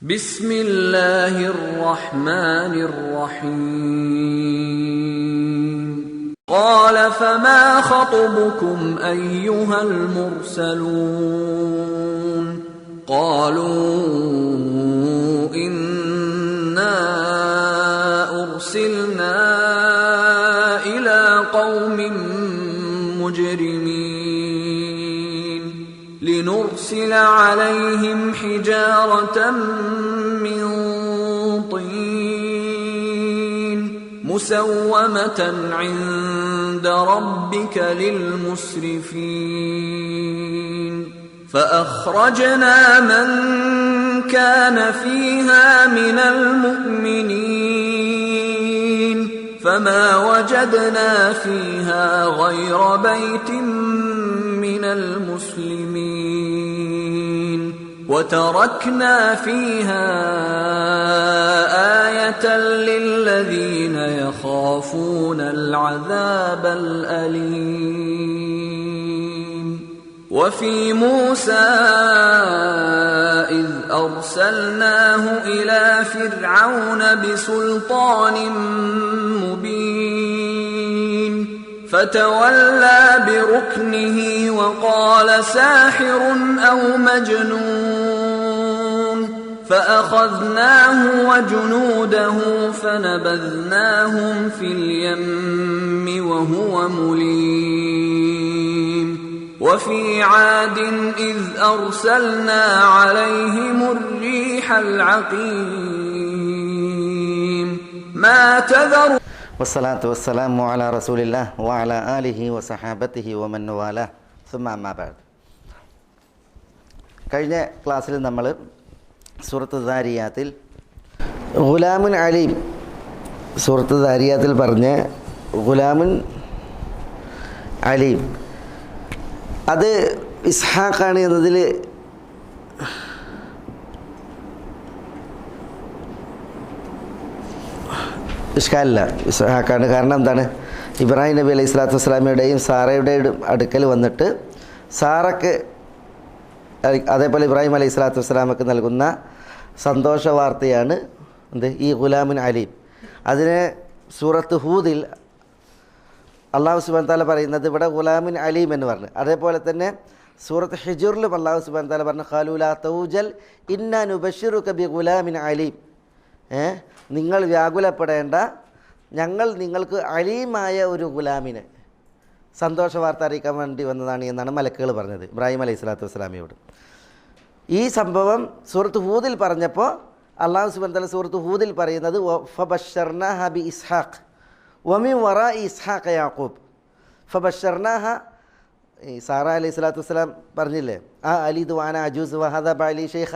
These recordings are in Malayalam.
بسم الله الرحمن الرحيم قال فما خطبكم أيها المرسلون قالوا إنا أرسلنا إلى قوم مجرمين لنرسل عليهم حجارة من طين مسومة عند ربك للمسرفين فأخرجنا من كان فيها من المؤمنين فما وجدنا فيها غير بيت من المسلمين وتركنا فيها آية للذين يخافون العذاب الأليم وفي موسى إذ أرسلناه إلى فرعون بسلطان مبين فتولى بركنه وقال ساحر أو مجنون فأخذناه وجنوده فنبذناهم في اليم وهو مليم وفي عاد إذ أرسلنا عليهم الريح العقيم ما تذر വസ്സലാത്തു വസ്സലാമു അലാ റസൂലില്ലാഹ് വഅലാ ആലിഹി വസഹാബത്തിഹി വമൻ വാലാ സുമ്മ അമ്മാ ബഅദ്. കഴിഞ്ഞ ക്ലാസ്സിൽ നമ്മൾ സൂറത്ത് ദാരിയാത്തിൽ ഗുലാമുൻ അലീം, സൂറത്ത് ദാരിയാത്തിൽ പറഞ്ഞ ഗുലാമുൻ അലീം അത് ഇസ്ഹാഖാണ് എന്നതിൽ ഇഷ്കാലില്ല. ഇസ്ഹാഖാണ്. കാരണം എന്താണ്? ഇബ്രാഹിം നബി അലൈഹി സ്വലാത്തു വസ്സലാമയുടെയും സാറയുടെയും അടുക്കൽ വന്നിട്ട് സാറയ്ക്ക് അതേപോലെ ഇബ്രാഹിം അലൈഹി സ്വലാത്തു വസ്സലാമക്ക് നൽകുന്ന സന്തോഷ വാർത്തയാണ് ഈ ഗുലാമുൻ അലീം. അതിനെ സൂറത്ത് ഹൂദിൽ അള്ളാഹു സുബ്ഹാനഹു വ തആല പറയുന്നത് ഇവിടെ ഗുലാമുൻ അലീം എന്ന് പറഞ്ഞു. അതേപോലെ തന്നെ സൂറത്ത് ഹിജറിലും അള്ളാഹു സുബ്ഹാനഹു വ തആല പറഞ്ഞു ഖാലൂ ലാ തൗജൽ ഇന്നാ നുബശ്ശിറുക ബി ഗുലാമിൻ അലീം. നിങ്ങൾ വ്യാകുലപ്പെടേണ്ട, ഞങ്ങൾ നിങ്ങൾക്ക് അലീമായ ഒരു ഗുലാമിനെ സന്തോഷ വാർത്ത അറിയിക്കാൻ വേണ്ടി വന്നതാണ് എന്നാണ് മലക്കുകൾ പറഞ്ഞത് ഇബ്രാഹിം അലൈഹി സ്വലാത്തു വസ്സലാമയോട്. ഈ സംഭവം സൂറത്ത് ഹൂദിൽ പറഞ്ഞപ്പോൾ അള്ളാഹു സുബ്ഹാനഹു വ തആല സൂറത്ത് ഹൂദിൽ പറയുന്നത് ഫബശ്ശർനാഹ ബി ഇസ്ഹാഖ് വമിൻ വറാഇ ഇസ്ഹാഖ യാഖൂബ്. ഫബശ്ശർനാഹ സാറ അലൈഹി സ്വലാത്തു വസ്സലാം പറഞ്ഞില്ലേ, ആ അലിദു വാന അജൂസ് വഹദ ബഅലി ഷെയ്ഖ,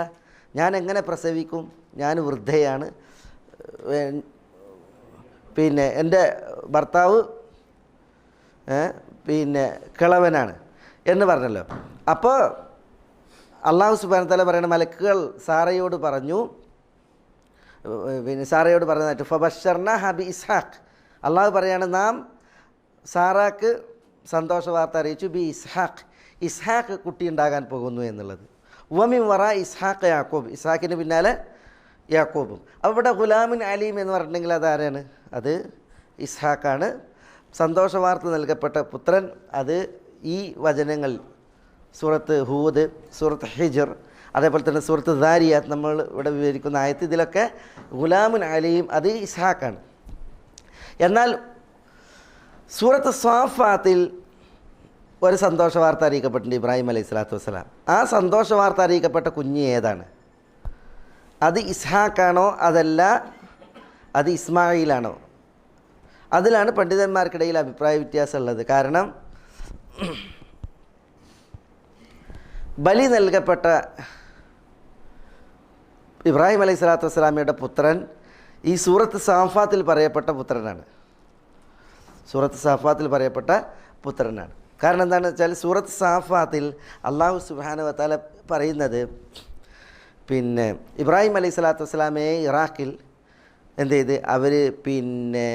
ഞാൻ എങ്ങനെ പ്രസവിക്കും, ഞാൻ വൃദ്ധയാണ്, പിന്നെ എൻ്റെ ഭർത്താവ് പിന്നെ കിളവനാണ് എന്ന് പറഞ്ഞല്ലോ. അപ്പോൾ അള്ളാഹു സുബ്ഹാനഹു വ തആല പറയുന്ന മലക്കുകൾ സാറയോട് പറഞ്ഞു, പിന്നെ സാറയോട് പറഞ്ഞതായിട്ട് ഫബശ്ശർനാഹ ബി ഇസ്ഹാഖ്, അള്ളാഹു പറയാണ് നാം സാറാക്ക് സന്തോഷ വാർത്ത അറിയിച്ചു ബി ഇസ്ഹാഖ്, ഇസ്ഹാഖ് കുട്ടി ഉണ്ടാകാൻ പോകുന്നു എന്നുള്ളത്. വമിൻ വറാ ഇസ്ഹാഖ് യാക്കൂബ്, ഇസ്ഹാഖിന് പിന്നാലെ യാക്കൂബും. അപ്പോൾ ഇവിടെ ഗുലാമുൻ അലീം എന്ന് പറഞ്ഞിട്ടുണ്ടെങ്കിൽ അതാരാണ്? അത് ഇസ്ഹാഖാണ്. സന്തോഷ വാർത്ത നൽകപ്പെട്ട പുത്രൻ. അത് ഈ വചനങ്ങൾ സൂറത്ത് ഹൂദ്, സൂറത്ത് ഹിജർ, അതേപോലെ തന്നെ സൂറത്ത് ദാരിയാത്ത് നമ്മൾ ഇവിടെ വിവരിക്കുന്ന ആയത്ത്, ഇതിലൊക്കെ ഗുലാമുൻ അലീം അത് ഇസ്ഹാഖാണ്. എന്നാൽ സൂറത്ത് സ്വാഫാത്തിൽ ഒരു സന്തോഷ വാർത്ത അറിയിക്കപ്പെട്ടിട്ടുണ്ട് ഇബ്രാഹിം അലൈഹി സ്വലാത്തു വസ്സലാം. ആ സന്തോഷ വാർത്ത അറിയിക്കപ്പെട്ട കുഞ്ഞ് ഏതാണ്? അത് ഇസ്ഹാഖാണോ അതല്ല അത് ഇസ്മായിലാണോ? അതിലാണ് പണ്ഡിതന്മാർക്കിടയിൽ അഭിപ്രായ വ്യത്യാസമുള്ളത്. കാരണം ബലി നൽകപ്പെട്ട ഇബ്രാഹിം അലൈഹി സ്വലാത്തു വസ്സലാമയുടെ പുത്രൻ ഈ സൂറത്ത് സാഫാത്തിൽ പറയപ്പെട്ട പുത്രനാണ്. സൂറത്ത് സാഫാത്തിൽ പറയപ്പെട്ട പുത്രനാണ്. കാരണം എന്താണെന്ന് വെച്ചാൽ സൂറത്ത് സാഫാത്തിൽ അള്ളാഹു സുബ്ഹാനഹു വ തആല പറയുന്നത്, പിന്നെ ഇബ്രാഹിം അലൈഹി സ്വലാത്തു വസ്സലാമയെ ഇറാഖിൽ എന്ത് ചെയ്ത് അവർ പിന്നെ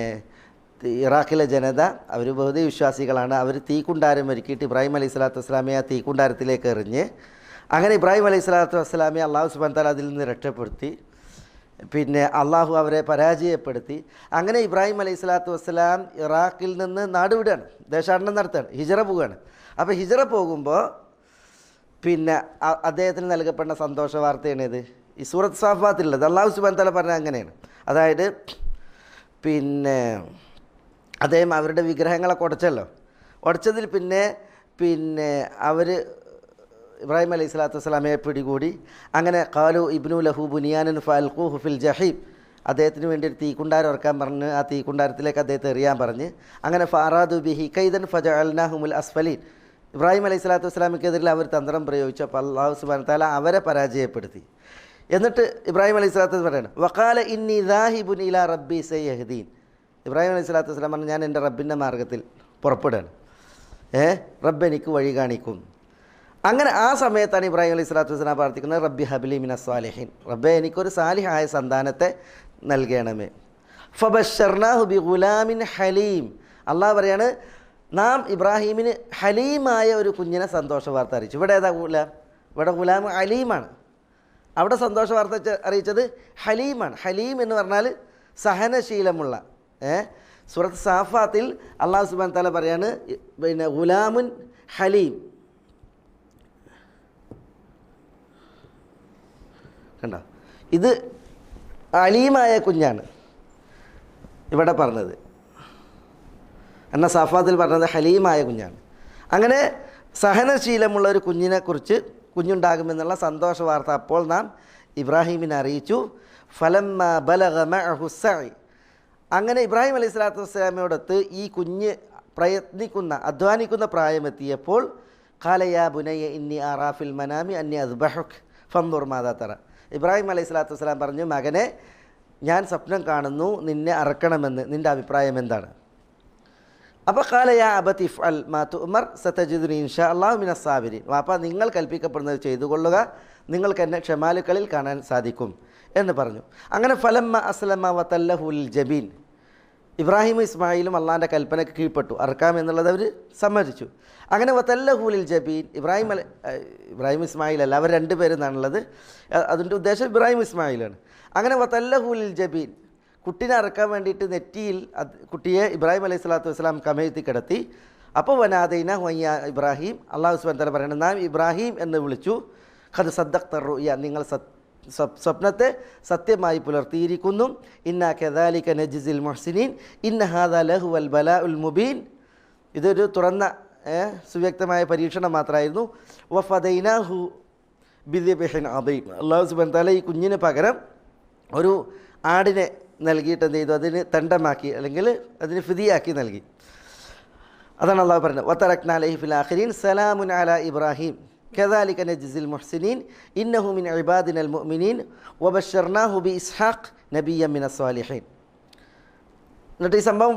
ഇറാഖിലെ ജനത അവർ ബഹുദൈവ വിശ്വാസികളാണ്. അവർ തീക്കുണ്ടാരം ഒരുക്കിയിട്ട് ഇബ്രാഹിം അലൈഹി സ്വലാത്തു വസ്സലാമയെ ആ തീക്കുണ്ടാരത്തിലേക്ക് എറിഞ്ഞ് അങ്ങനെ ഇബ്രാഹിം അലൈഹി സ്വലാത്തു വസ്സലാമെ അള്ളാഹു സുബ്ഹാനഹു വ തആല അതിൽ നിന്ന് രക്ഷപ്പെടുത്തി. പിന്നെ അള്ളാഹു അവരെ പരാജയപ്പെടുത്തി. അങ്ങനെ ഇബ്രാഹിം അലൈഹി സ്വലാത്തു വസ്സലാം ഇറാഖിൽ നിന്ന് നാടുവിടുകയാണ്, ദേശാടനം നടത്തുകയാണ്, ഹിജറ പോവുകയാണ്. അപ്പോൾ ഹിജറ പോകുമ്പോൾ പിന്നെ അദ്ദേഹത്തിന് നൽകപ്പെടുന്ന സന്തോഷ വാർത്തയാണിത്. ഈ സൂറത്ത് സാഫാത്തിലുള്ളത് അള്ളാഹു സുബ്ഹാനഹു വ തആല പറഞ്ഞത് അങ്ങനെയാണ്. അതായത് പിന്നെ അദ്ദേഹം അവരുടെ വിഗ്രഹങ്ങളൊക്കെ ഉടച്ചതിൽ പിന്നെ അവർ ഇബ്രാഹിം അലൈഹി സ്വലാത്തു വസ്സലാമയെ പിടികൂടി. അങ്ങനെ ഖാലു ഇബ്നു ലഹു ബുനിയാനൻ ഫഅൽഖൂഹു ഫിൽ ജഹീം, അദ്ദേഹത്തിന് വേണ്ടി ഒരു തീക്കുണ്ടാരം ഇറക്കാൻ പറഞ്ഞ് ആ തീക്കുണ്ടാരത്തിലേക്ക് അദ്ദേഹത്തെ എറിയാൻ പറഞ്ഞ്. അങ്ങനെ ഫഅറാദു ബിഹി കൈദൻ ഫജഅൽനാഹുമുൽ അസ്ഫലീൻ, ഇബ്രാഹിം അലൈഹി സ്വലാത്തു വസ്സലാമയ്ക്കെതിരെ അവർ തന്ത്രം പ്രയോഗിച്ചു. അപ്പോൾ അല്ലാഹു സുബ്ഹാനഹു വ തആല അവരെ പരാജയപ്പെടുത്തി. എന്നിട്ട് ഇബ്രാഹിം അലൈഹി സ്വലാത്തു വസ്സലാം പറയുന്നത് വഖാല ഇന്നി ദാഹിബുൻ ഇലാ റബ്ബി സയഹ്ദീൻ, ഇബ്രാഹിം അലൈഹി സ്വലാത്തു വസ്സലാം പറഞ്ഞു ഞാൻ എൻ്റെ റബ്ബിൻ്റെ മാർഗ്ഗത്തിൽ പുറപ്പെടുകയാണ്, റബ്ബ് എനിക്ക് വഴി കാണിക്കും. അങ്ങനെ ആ സമയത്താണ് ഇബ്രാഹിം അലൈഹി സ്വലാത്തു വസ്സലാം പ്രാർത്ഥിക്കുന്നത് റബ്ബി ഹബ്ലി മിനസ് സാലിഹീൻ, റബ്ബേ എനിക്കൊരു സാലിഹായ സന്താനത്തെ നൽകണമേ. ഫബശ്ശർനാഹു ബിഗുലാമിൻ ഹലീം, അള്ളാഹ് പറയാണ് നാം ഇബ്രാഹീമിന് ഹലീമായ ഒരു കുഞ്ഞിനെ സന്തോഷ വാർത്ത അറിയിച്ചു. ഇവിടെ ഏതാ ഗുലാം? ഇവിടെ ഗുലാം അലീമാണ്. അവിടെ സന്തോഷ വാർത്ത അറിയിച്ചത് ഹലീമാണ്. ഹലീം എന്ന് പറഞ്ഞാൽ സഹനശീലമുള്ള. സൂറത്ത് സാഫാത്തിൽ അള്ളാഹു സുബ്ഹാനഹു വ തആല പറയാണ് പിന്നെ ഗുലാമുൻ ഹലീം. കണ്ടോ, ഇത് അലീമായ കുഞ്ഞാണ് ഇവിടെ പറഞ്ഞത്. എന്നാൽ സാഫാത്തിൽ പറഞ്ഞത് ഹലീമായ കുഞ്ഞാണ്. അങ്ങനെ സഹനശീലമുള്ള ഒരു കുഞ്ഞിനെക്കുറിച്ച് കുഞ്ഞുണ്ടാകുമെന്നുള്ള സന്തോഷ വാർത്ത അപ്പോൾ നാം ഇബ്രാഹീമിനെ അറിയിച്ചു. ഫലമ്മ ബലഗ മഅഹു സഅയ്, അങ്ങനെ ഇബ്രാഹിം അലൈഹി സ്വലാത്തു വസ്സലാമയോടൊത്ത് ഈ കുഞ്ഞ് അധ്വാനിക്കുന്ന പ്രായമെത്തിയപ്പോൾ ഖാല യാ ബുനയ്യ ഇന്നി അറാ ഫിൽ മനാമി അന്നി അദ്ബഹുക ഫൻദുർ മാദാ തറ, ഇബ്രാഹിം അലൈഹി സ്വലാത്തു വസ്സലാം പറഞ്ഞു മകനെ ഞാൻ സ്വപ്നം കാണുന്നു നിന്നെ അറക്കണമെന്ന്, നിൻ്റെ അഭിപ്രായം എന്താണ്? അപ്പോൾ ഖാല യാ അബതി ഇഫ്അൽ മാ തുഅ്മർ സതജിദുനി ഇൻഷാ അല്ലാഹു മിനസ് സാബിരീൻ, വാപ്പ നിങ്ങൾ കൽപ്പിക്കപ്പെടുന്നത് ചെയ്തു കൊള്ളുക, നിങ്ങൾക്ക് എന്നെ ക്ഷമാലുക്കളിൽ കാണാൻ സാധിക്കും എന്ന് പറഞ്ഞു. അങ്ങനെ ഫലമ്മ അസ്ലമ വതല്ലഹുൽ ജബീൻ, ഇബ്രാഹിമും ഇസ്മായിലും അള്ളാഹിൻ്റെ കൽപ്പനയ്ക്ക് കീഴ്പ്പെട്ടു, അറക്കാം എന്നുള്ളത് അവർ സമ്മതിച്ചു. അങ്ങനെ വതല്ലഹുൽ ജബീൻ, ഇബ്രാഹിം ഇസ്മായിൽ അല്ല, അവർ രണ്ടുപേരെന്നാണുള്ളത്, അതിൻ്റെ ഉദ്ദേശം ഇബ്രാഹിം ഇസ്മായിലാണ്. അങ്ങനെ വതല്ലഹുൽ ജബീൻ, കുട്ടിനെ അറക്കാൻ വേണ്ടിയിട്ട് നെറ്റിയിൽ കുട്ടിയെ ഇബ്രാഹിം അലൈഹി സ്വലാത്തു വസ്സലാം കമഴ്ത്തി കിടത്തി. അപ്പോൾ വനാദൈന ഹുവയ്യ ഇബ്രാഹിം, അള്ളാഹു സുബ്ഹാനഹു വ തആല പറയുന്നത് നാം ഇബ്രാഹിം എന്ന് വിളിച്ചു. ഖദ് സദ്ദഖ്ത റുയ, നിങ്ങൾ സ്വപ്നത്തെ സത്യമായി പുലർത്തിയിരിക്കുന്നു. ഇന്നാ കദാലിക നജ്സിൽ മുഹ്സിനീൻ ഇന്ന ഹാദാ ലഹുവൽ ബലാഉൽ മുബീൻ, ഇതൊരു തുറന്ന സുവ്യക്തമായ പരീക്ഷണം മാത്രമായിരുന്നു. വഫദൈനാഹു ബിദിബ്ഹിൻ അദീം, അള്ളാഹു സുബ്ഹാനഹു വ തആല ഈ കുഞ്ഞിന് പകരം ഒരു ആടിനെ നൽകിയിട്ട് എന്ത് ചെയ്തു, അതിന് തണ്ടമാക്കി അല്ലെങ്കിൽ അതിന് ഫിദിയാക്കി നൽകി. അതാണ് അള്ളാഹു പറയുന്നത് വതറക്നാ അലൈഹി ഫിൽ ആഖിരീൻ സലാമുൻ അലാ ഇബ്രാഹിം കദാലിക നജ്സിൽ മുഹ്സിനീൻ ഇന്നഹു മിൻ ഇബാദിനൽ മുഅ്മിനീൻ വബശ്ശർനാഹു ബി ഇസ്ഹാഖ് നബിയ്യൻ മിനസ് സാലിഹീൻ. എന്നിട്ട് ഈ സംഭവം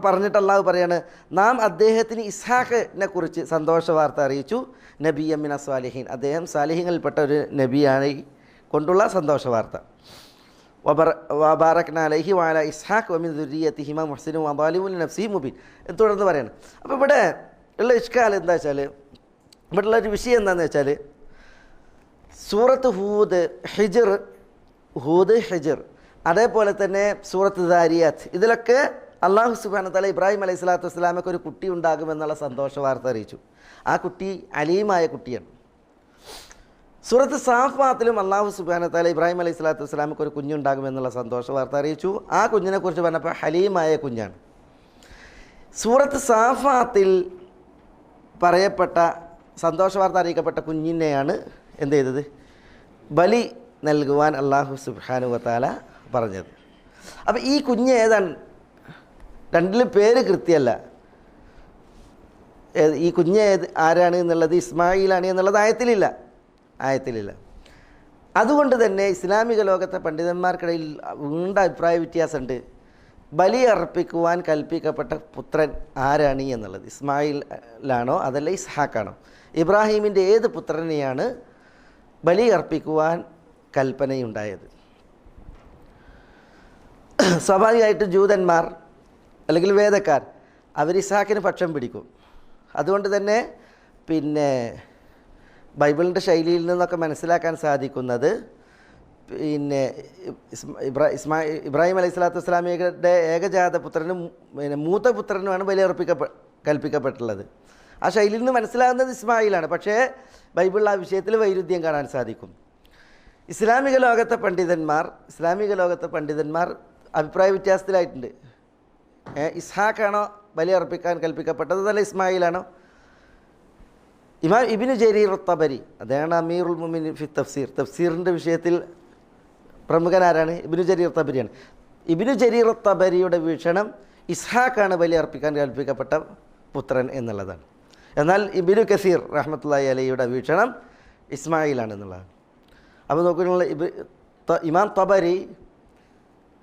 പറഞ്ഞിട്ട് അള്ളാഹു പറയാണ് നാം അദ്ദേഹത്തിന് ഇസ്ഹാഖിനെ കുറിച്ച് സന്തോഷ വാർത്ത അറിയിച്ചു, നബിയ്യൻ മിനസ് സാലിഹീൻ, അദ്ദേഹം സാലിഹീങ്ങളിൽപ്പെട്ട ഒരു നബിയാണ് കൊണ്ടുള്ള സന്തോഷ വാർത്ത. വബാറക്നാ അലൈഹി വഅലാ ഇസ്ഹാഖ് വമിൻ ദുർരിയ്യതിഹിമ മുഹ്സിനും വദാലിമുൻ ലിനഫ്സിഹി മുബീൻ എന്ന് തുടർന്ന് പറയാണ്. അപ്പോൾ ഇവിടെ ഉള്ള ഇഷ്കാൽ എന്താ വെച്ചാൽ, ഇവിടെയുള്ള ഒരു വിഷയം എന്താണെന്ന് വെച്ചാൽ സൂറത്ത് ഹൂദ് ഹിജ്ർ അതേപോലെ തന്നെ സൂറത്ത് ദാരിയാത്ത്, ഇതിലൊക്കെ അള്ളാഹു സുബ്ഹാനഹു വ തആല ഇബ്രാഹിം അലൈഹി സ്വലാത്തു വസ്സലാമയ്ക്ക് ഒരു കുട്ടി ഉണ്ടാകുമെന്നുള്ള സന്തോഷ വാർത്ത അറിയിച്ചു. ആ കുട്ടി അലീമായ കുട്ടിയാണ്. സൂറത്ത് സാഫാത്തിലും അള്ളാഹു സുബ്ഹാനഹു വ തആല ഇബ്രാഹിം അലൈഹി സ്വലാത്തു വസ്സലാമയ്ക്ക് ഒരു കുഞ്ഞുണ്ടാകുമെന്നുള്ള സന്തോഷ വാർത്ത അറിയിച്ചു. ആ കുഞ്ഞിനെക്കുറിച്ച് പറഞ്ഞപ്പോൾ ഹലീമായ കുഞ്ഞാണ്. സൂറത്ത് സാഫാത്തിൽ പറയപ്പെട്ട സന്തോഷ വാർത്ത അറിയിക്കപ്പെട്ട കുഞ്ഞിനെയാണ് എന്ത് ചെയ്തത്, ബലി നൽകുവാൻ അള്ളാഹു സുബ്ഹാനഹു വ തആല പറഞ്ഞത്. അപ്പോൾ ഈ കുഞ്ഞ് ഏതാണ്? രണ്ടിലും പേര് കൃത്യമല്ല. ഈ കുഞ്ഞ് ആരാണ് എന്നുള്ളത്, ഇസ്മായിലാണ് എന്നുള്ളത് ആയത്തിലില്ല. അതുകൊണ്ട് തന്നെ ഇസ്ലാമിക ലോകത്തെ പണ്ഡിതന്മാർക്കിടയിൽ വീണ്ട അഭിപ്രായ വ്യത്യാസമുണ്ട്. ബലി അർപ്പിക്കുവാൻ കൽപ്പിക്കപ്പെട്ട പുത്രൻ ആരാണ് എന്നുള്ളത്, ഇസ്മായിലാണോ അതല്ല ഇസ്ഹാഖാണോ? ഇബ്രാഹീമിൻ്റെ ഏത് പുത്രനെയാണ് ബലി അർപ്പിക്കുവാൻ കൽപ്പനയുണ്ടായത്? സ്വാഭാവികമായിട്ടും ജൂതന്മാർ അല്ലെങ്കിൽ വേദക്കാർ അവർ ഇസ്ഹാക്കിന് പക്ഷം പിടിക്കും. അതുകൊണ്ട് തന്നെ പിന്നെ ബൈബിളിൻ്റെ ശൈലിയിൽ നിന്നൊക്കെ മനസ്സിലാക്കാൻ സാധിക്കുന്നത് പിന്നെ ഇബ്രാഹിം അലൈഹി സ്വലാത്തു വസ്സലാമിയുടെ ഏകജാത പുത്രനും പിന്നെ മൂത്ത പുത്രനുമാണ് ബലി കൽപ്പിക്കപ്പെട്ടുള്ളത്. ആ ശൈലിയിൽ നിന്ന് മനസ്സിലാകുന്നത് ഇസ്മായിലാണ്. പക്ഷേ ബൈബിളിൽ ആ വിഷയത്തിൽ വൈരുദ്ധ്യം കാണാൻ സാധിക്കും. ഇസ്ലാമിക ലോകത്തെ പണ്ഡിതന്മാർ അഭിപ്രായ വ്യത്യാസത്തിലായിട്ടുണ്ട്. ഇസ്ഹാഖാണോ ബലി അർപ്പിക്കാൻ കൽപ്പിക്കപ്പെട്ടത്, അതല്ല ഇസ്മായിലാണോ? ഇമാം ഇബ്നു ജരീർ തബരി, അദ്ദേഹമാണ് അമീറുൽ മുഅ്മിനീൻ ഫി തഫ്സീറിൻ്റെ വിഷയത്തിൽ പ്രമുഖനാരാണ്? ഇബ്നു ജരീർ തബരിയാണ്. ഇബ്നു ജരീർ തബരിയുടെ വീക്ഷണം ഇസ്ഹാഖാണ് ബലി അർപ്പിക്കാൻ കൽപ്പിക്കപ്പെട്ട പുത്രൻ എന്നുള്ളതാണ്. എന്നാൽ ഇബ്നു കസീർ റഹ്മത്തുള്ളാഹി അലൈഹിയുടെ വീക്ഷണം ഇസ്മായിലാണ് എന്നുള്ളതാണ്. അപ്പോൾ നോക്കുക, ഇമാം തബരി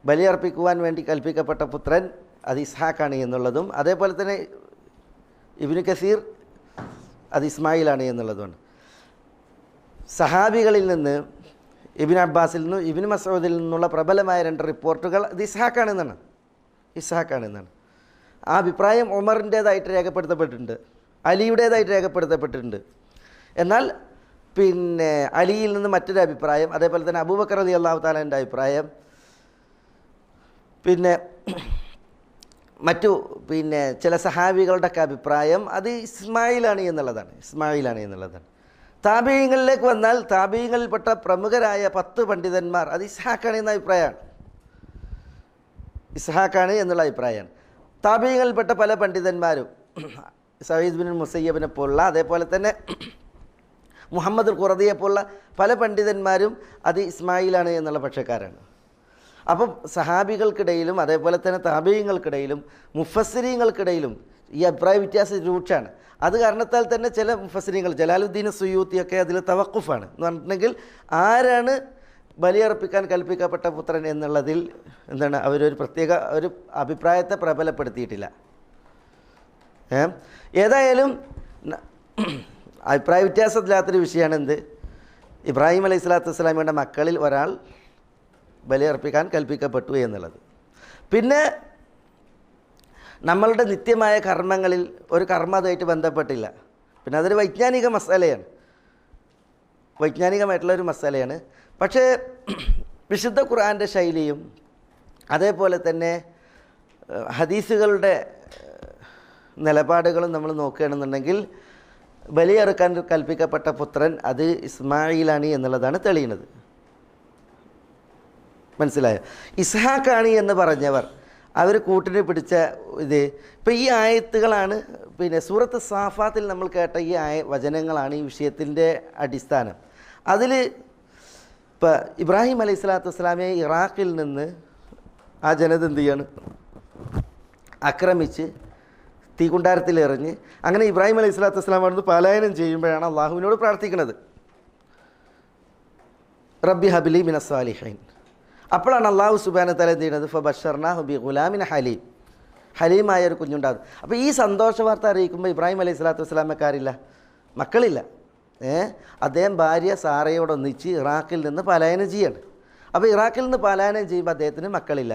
ബലി അർപ്പിക്കുവാൻ വേണ്ടി കൽപ്പിക്കപ്പെട്ട പുത്രൻ അത് ഇസ്ഹാഖാണ് എന്നുള്ളതും, അതേപോലെ തന്നെ ഇബ്നു കസീർ അത് ഇസ്മായിലാണ് എന്നുള്ളതുമാണ്. സഹാബികളിൽ നിന്ന് ഇബ്നു അബ്ബാസിൽ നിന്നും ഇബ്നു മസ്ഊദിൽ നിന്നുള്ള പ്രബലമായ 2 റിപ്പോർട്ടുകൾ ഇത് ഇസ്ഹാഖാണെന്നാണ്. ആ അഭിപ്രായം ഉമറിൻ്റേതായിട്ട് രേഖപ്പെടുത്തപ്പെട്ടിട്ടുണ്ട്, അലിയുടേതായിട്ട് രേഖപ്പെടുത്തപ്പെട്ടിട്ടുണ്ട്. എന്നാൽ പിന്നെ അലിയിൽ നിന്ന് മറ്റൊരു അഭിപ്രായം, അതേപോലെ തന്നെ അബൂബക്കർ റളിയല്ലാഹു തആലയുടെ അഭിപ്രായം, പിന്നെ മറ്റു ചില സഹാബികളുടെയൊക്കെ അഭിപ്രായം അത് ഇസ്മായിലാണ് എന്നുള്ളതാണ്. താബീങ്ങളിലേക്ക് വന്നാൽ താബീങ്ങളിൽപ്പെട്ട പ്രമുഖരായ 10 പണ്ഡിതന്മാർ അത് ഇസ്ഹാഖാണ് എന്നുള്ള അഭിപ്രായമാണ്. താബീങ്ങളിൽപ്പെട്ട പല പണ്ഡിതന്മാരും സഈദ് ബിൻ മുസയ്യബിനെ പോലുള്ള, അതേപോലെ തന്നെ മുഹമ്മദ് ഖുറദിയെ പോലുള്ള പല പണ്ഡിതന്മാരും അത് ഇസ്മായിലാണ് എന്നുള്ള പക്ഷക്കാരാണ്. അപ്പം സഹാബികൾക്കിടയിലും അതേപോലെ തന്നെ താബീങ്ങൾക്കിടയിലും മുഫസ്സിരീങ്ങൾക്കിടയിലും ഈ അഭിപ്രായ വ്യത്യാസം രൂക്ഷമാണ്. അത് കാരണത്താൽ തന്നെ ചില മുഫസ്സിരീങ്ങൾ, ജലാലുദ്ദീൻ സുയൂത്തിയൊക്കെ അതിൽ തവക്കുഫാണ് എന്ന് പറഞ്ഞിട്ടുണ്ടെങ്കിൽ ആരാണ് ബലിയർപ്പിക്കാൻ കൽപ്പിക്കപ്പെട്ട പുത്രൻ എന്നുള്ളതിൽ അവരൊരു പ്രത്യേക ഒരു അഭിപ്രായത്തെ പ്രബലപ്പെടുത്തിയിട്ടില്ല. ഏതായാലും അഭിപ്രായ വ്യത്യാസത്തില്ലാത്തൊരു വിഷയമാണ് ഇബ്രാഹിം അലൈഹി സ്വലാത്തു വസ്സലാമിയുടെ മക്കളിൽ ഒരാൾ ബലിയർപ്പിക്കാൻ കൽപ്പിക്കപ്പെട്ടു എന്നുള്ളത്. പിന്നെ നമ്മളുടെ നിത്യമായ കർമ്മങ്ങളിൽ ഒരു കർമ്മം അതുമായിട്ട് ബന്ധപ്പെട്ടില്ല. പിന്നെ അതൊരു വൈജ്ഞാനികമായിട്ടുള്ളൊരു മസാലയാണ്. പക്ഷേ വിശുദ്ധ ഖുർആൻ്റെ ശൈലിയും അതേപോലെ തന്നെ ഹദീസുകളുടെ നിലപാടുകളും നമ്മൾ നോക്കുകയാണെന്നുണ്ടെങ്കിൽ ബലിയറുക്കാൻ കൽപ്പിക്കപ്പെട്ട പുത്രൻ അത് ഇസ്മായിലാണ് എന്നുള്ളതാണ് തെളിയുന്നത്. മനസ്സിലായോ? ഇസ്ഹാഖാണ് എന്ന് പറഞ്ഞവർ അവർ കൂട്ടിന് പിടിച്ച ഇപ്പോൾ ഈ ആയത്തുകളാണ്, സൂറത്ത് സാഫാത്തിൽ നമ്മൾ കേട്ട ഈ വചനങ്ങളാണ് ഈ വിഷയത്തിൻ്റെ അടിസ്ഥാനം. അതിൽ ഇപ്പോൾ ഇബ്രാഹിം അലൈഹി സ്വലാത്തു വസ്സലാമയെ ഇറാഖിൽ നിന്ന് ആ ജനത എന്ത് ചെയ്യാണ്? ആക്രമിച്ച് തീകുണ്ടാരത്തിലെറിഞ്ഞ് അങ്ങനെ ഇബ്രാഹിം അലൈഹി സ്വലാത്തു വസ്സലാം അവിടുന്ന് പലായനം ചെയ്യുമ്പോഴാണ് അള്ളാഹുവിനോട് പ്രാർത്ഥിക്കുന്നത്, റബ്ബി ഹബ്ലി മിനസ് സാലിഹീൻ. അപ്പോഴാണ് അള്ളാഹു സുബ്ഹാനഹു വതആല എന്ത് ചെയ്യുന്നത്? ഫബശർനാഹു ബി ഗുലാമിൻ ഹലീം, ഹലീമായ ഒരു കുഞ്ഞുണ്ടാകും. അപ്പോൾ ഈ സന്തോഷ വാർത്ത അറിയിക്കുമ്പോൾ ഇബ്രാഹിം അലൈഹി സ്വലാത്തു വസ്സലാമക്കാരില്ല, മക്കളില്ല. അദ്ദേഹം ഭാര്യ സാറയോടൊന്നിച്ച് ഇറാഖിൽ നിന്ന് പലായനം ചെയ്യാണ്. അപ്പോൾ ഇറാഖിൽ നിന്ന് പലായനം ചെയ്യുമ്പോൾ അദ്ദേഹത്തിന് മക്കളില്ല.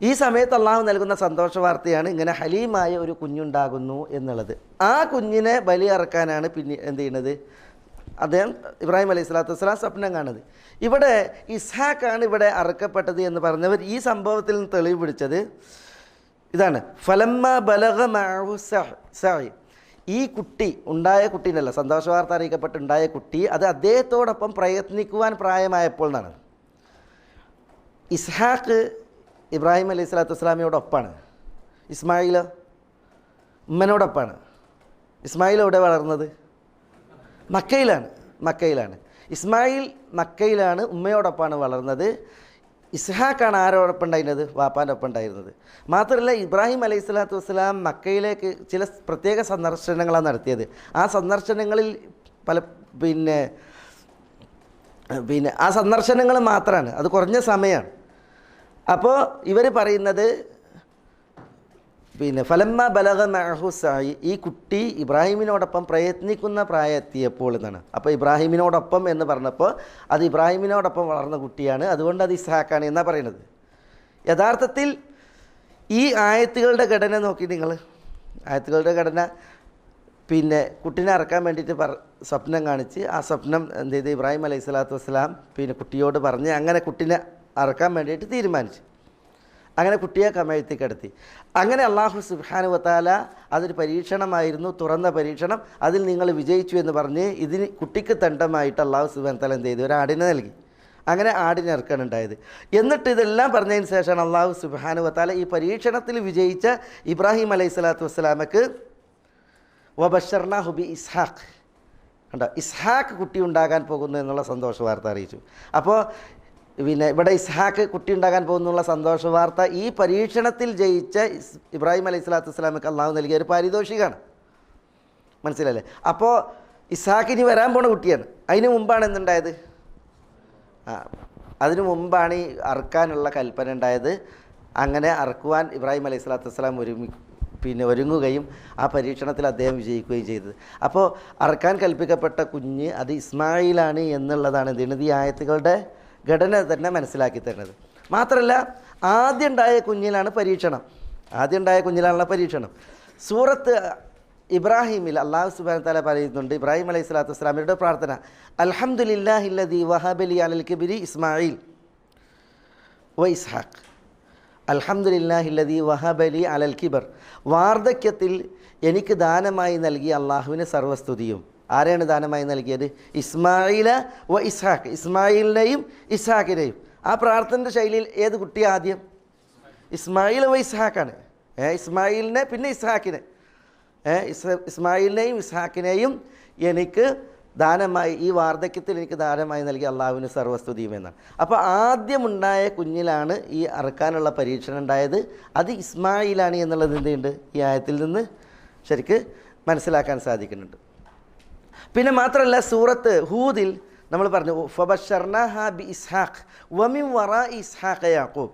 ഈ സമയത്ത് അള്ളാഹു നൽകുന്ന സന്തോഷ വാർത്തയാണ് ഇങ്ങനെ ഹലീമായ ഒരു കുഞ്ഞുണ്ടാകുന്നു എന്നുള്ളത്. ആ കുഞ്ഞിനെ ബലിയറക്കാനാണ് പിന്നെ എന്ത് ചെയ്യുന്നത്? അദ്ദേഹം ഇബ്രാഹിം അലൈഹി സ്വലാത്തു വസ്സലാം സ്വപ്നം കാണുന്നത്. ഇവിടെ ഇസ്ഹാഖാണ് ഇവിടെ അറക്കപ്പെട്ടത് എന്ന് പറഞ്ഞവർ ഈ സംഭവത്തിൽ നിന്ന് തെളിവ് പിടിച്ചത് ഇതാണ്. ഫലമ്മ ബലഗ മഅഹു സഅയ്, ഈ കുട്ടി ഉണ്ടായ കുട്ടീനല്ല, സന്തോഷ വാർത്ത അറിയിക്കപ്പെട്ടുണ്ടായ കുട്ടി അത് അദ്ദേഹത്തോടൊപ്പം പ്രയത്നിക്കുവാൻ പ്രായമായപ്പോൾ എന്നാണ്. ഇസ്ഹാഖ് ഇബ്രാഹിം അലൈഹി സ്വലാത്തു വസ്സലാമിയോടൊപ്പമാണ്, ഇസ്മായിലോ ഉമ്മനോടൊപ്പമാണ്. ഇസ്മായിൽ എവിടെ വളർന്നത്? മക്കയിലാണ്. ഇസ്മായിൽ മക്കയിലാണ്, ഉമ്മയോടൊപ്പമാണ് വളർന്നത്. ഇസ്ഹാഖാണ് ആരോടൊപ്പം ഉണ്ടായിരുന്നത്? വാപ്പാൻ്റെ ഒപ്പം ഉണ്ടായിരുന്നത്. മാത്രമല്ല ഇബ്രാഹിം അലൈഹി സ്വലാത്തു വസ്സലാം മക്കയിലേക്ക് ചില പ്രത്യേക സന്ദർശനങ്ങളാണ് നടത്തിയത്. ആ സന്ദർശനങ്ങളിൽ ആ സന്ദർശനങ്ങൾ മാത്രമാണ്, അത് കുറഞ്ഞ സമയമാണ്. അപ്പോൾ ഇവർ പറയുന്നത് ഫലമ്മ ബലഗ മഅഹു സഅയ്, ഈ കുട്ടി ഇബ്രാഹിമിനോടൊപ്പം പ്രയത്നിക്കുന്ന പ്രായമെത്തിയപ്പോൾ എന്നാണ്. അപ്പോൾ ഇബ്രാഹിമിനോടൊപ്പം എന്ന് പറഞ്ഞപ്പോൾ അത് ഇബ്രാഹിമിനോടൊപ്പം വളർന്ന കുട്ടിയാണ്, അതുകൊണ്ട് അത് ഇസ്ഹാഖാണ് എന്നാണ് പറയുന്നത്. യഥാർത്ഥത്തിൽ ഈ ആയത്തുകളുടെ ഘടന നോക്കി നിങ്ങൾ, ആയത്തുകളുടെ ഘടന കുട്ടീനെ അറക്കാൻ വേണ്ടിയിട്ട് സ്വപ്നം കാണിച്ച് ആ സ്വപ്നം എന്ത് ചെയ്ത് ഇബ്രാഹിം അലൈഹി സ്വലാത്തു വസ്സലാം പിന്നെ കുട്ടിയോട് പറഞ്ഞ് അങ്ങനെ കുട്ടീനെ അറക്കാൻ വേണ്ടിയിട്ട് തീരുമാനിച്ചു. അങ്ങനെ കുട്ടിയെ കമഴ്ത്തി കിടത്തി. അങ്ങനെ അള്ളാഹു സുബ്ഹാനഹു വതആല അതൊരു പരീക്ഷണമായിരുന്നു, തുറന്ന പരീക്ഷണം, അതിൽ നിങ്ങൾ വിജയിച്ചു എന്ന് പറഞ്ഞ് ഇതിന് കുട്ടിക്ക് ദണ്ഡമായിട്ട് അള്ളാഹു സുബ്ഹാനഹു വതആല എന്ത് ചെയ്തു, ഒരു ആടിനെ നൽകി. അങ്ങനെ ആടിനെ ഇറക്കാണ് ഉണ്ടായത്. എന്നിട്ട് ഇതെല്ലാം പറഞ്ഞതിന് ശേഷമാണ് അള്ളാഹു സുബ്ഹാനഹു വതആല ഈ പരീക്ഷണത്തിൽ വിജയിച്ച ഇബ്രാഹിം അലൈഹി സ്വലാത്തു വസ്സലാമക്ക് വബശ്ശർനാഹു ബി ഇസ്ഹാഖ്, കണ്ടോ, ഇസ്ഹാഖ് കുട്ടി ഉണ്ടാകാൻ പോകുന്നു എന്നുള്ള സന്തോഷ വാർത്ത അറിയിച്ചു. അപ്പോൾ പിന്നെ ഇവിടെ ഇസ്ഹാഖ് കുട്ടി ഉണ്ടാകാൻ പോകുന്നുള്ള സന്തോഷ വാർത്ത ഈ പരീക്ഷണത്തിൽ ജയിച്ച ഇബ്രാഹിം അലൈഹി സ്വലാത്തു വസ്സലാമക്ക് അള്ളാഹു നൽകിയ ഒരു പാരിതോഷികമാണ്. മനസ്സിലല്ലേ? അപ്പോൾ ഇസ്ഹാഖ് ഇനി വരാൻ പോണ കുട്ടിയാണ്. അതിന് മുമ്പാണ് എന്തുണ്ടായത്? അതിനു മുമ്പാണ് ഈ അറുക്കാനുള്ള കൽപ്പന ഉണ്ടായത്. അങ്ങനെ അറുക്കുവാൻ ഇബ്രാഹിം അലൈഹി സ്വലാത്തു വസ്സലാം ഒരുങ്ങുകയും ആ പരീക്ഷണത്തിൽ അദ്ദേഹം വിജയിക്കുകയും ചെയ്തത്. അപ്പോൾ അറുക്കാൻ കൽപ്പിക്കപ്പെട്ട കുഞ്ഞ് അത് ഇസ്മായിലാണ് എന്നുള്ളതാണ് ഈ ആയത്തുകളുടെ ഘടന തന്നെ മനസ്സിലാക്കി തരുന്നത്. മാത്രമല്ല ആദ്യം ഉണ്ടായ കുഞ്ഞിലാണ് പരീക്ഷണം. സൂറത്ത് ഇബ്രാഹിമിൽ അല്ലാഹു സുബ്ഹാനഹു വതആല പറയുന്നുണ്ട്, ഇബ്രാഹിം അലൈഹി സ്വലാത്തു വസ്സലാമിയുടെ പ്രാർത്ഥന, അൽഹംദുലില്ലാഹില്ലദീ വഹബലി അലൽ കിബ്രി ഇസ്മായിൽ വ ഇസ്ഹാഖ്. അൽഹംദുലില്ലാഹില്ലദീ വഹബലി അലൽ കിബർ, വാർദ്ധക്യത്തിൽ എനിക്ക് ദാനമായി നൽകിയ അള്ളാഹുവിന് സർവ്വസ്തുതിയും. ആരെയാണ് ദാനമായി നൽകിയത്? ഇസ്മായില വ ഇസ്ഹാഖ്, ഇസ്മായിലിനെയും ഇസ്ഹാഖിനെയും. ആ പ്രാർത്ഥനയുടെ ശൈലിയിൽ ഏത് കുട്ടി ആദ്യം? ഇസ്മായിൽ വ ഇസ്ഹാഖാണ്. ഇസ്മായിലിനെ പിന്നെ ഇസ്ഹാഖിനെ, ഇസ്മായിലിനെയും ഇസ്ഹാഖിനെയും എനിക്ക് ദാനമായി, ഈ വാർദ്ധക്യത്തിൽ എനിക്ക് ദാനമായി നൽകിയ അള്ളാഹുവിന് സർവ്വസ്തുതിയും എന്നാണ്. അപ്പോൾ ആദ്യമുണ്ടായ കുഞ്ഞിലാണ് ഈ അറുക്കാനുള്ള പരീക്ഷണം ഉണ്ടായത്. അത് ഇസ്മായിലാണ് എന്നുള്ളത് എന്തുണ്ട് ഈ ആയത്തിൽ നിന്ന് ശരിക്ക് മനസ്സിലാക്കാൻ സാധിക്കുന്നുണ്ട്. പിന്നെ മാത്രമല്ല സൂറത്ത് ഹൂദിൽ നമ്മൾ പറഞ്ഞു ഫബശ്ശർനാഹാ ബി ഇസ്ഹാഖ് വമിൻ വറാഇ ഇസ്ഹാഖ യാഖൂബ്.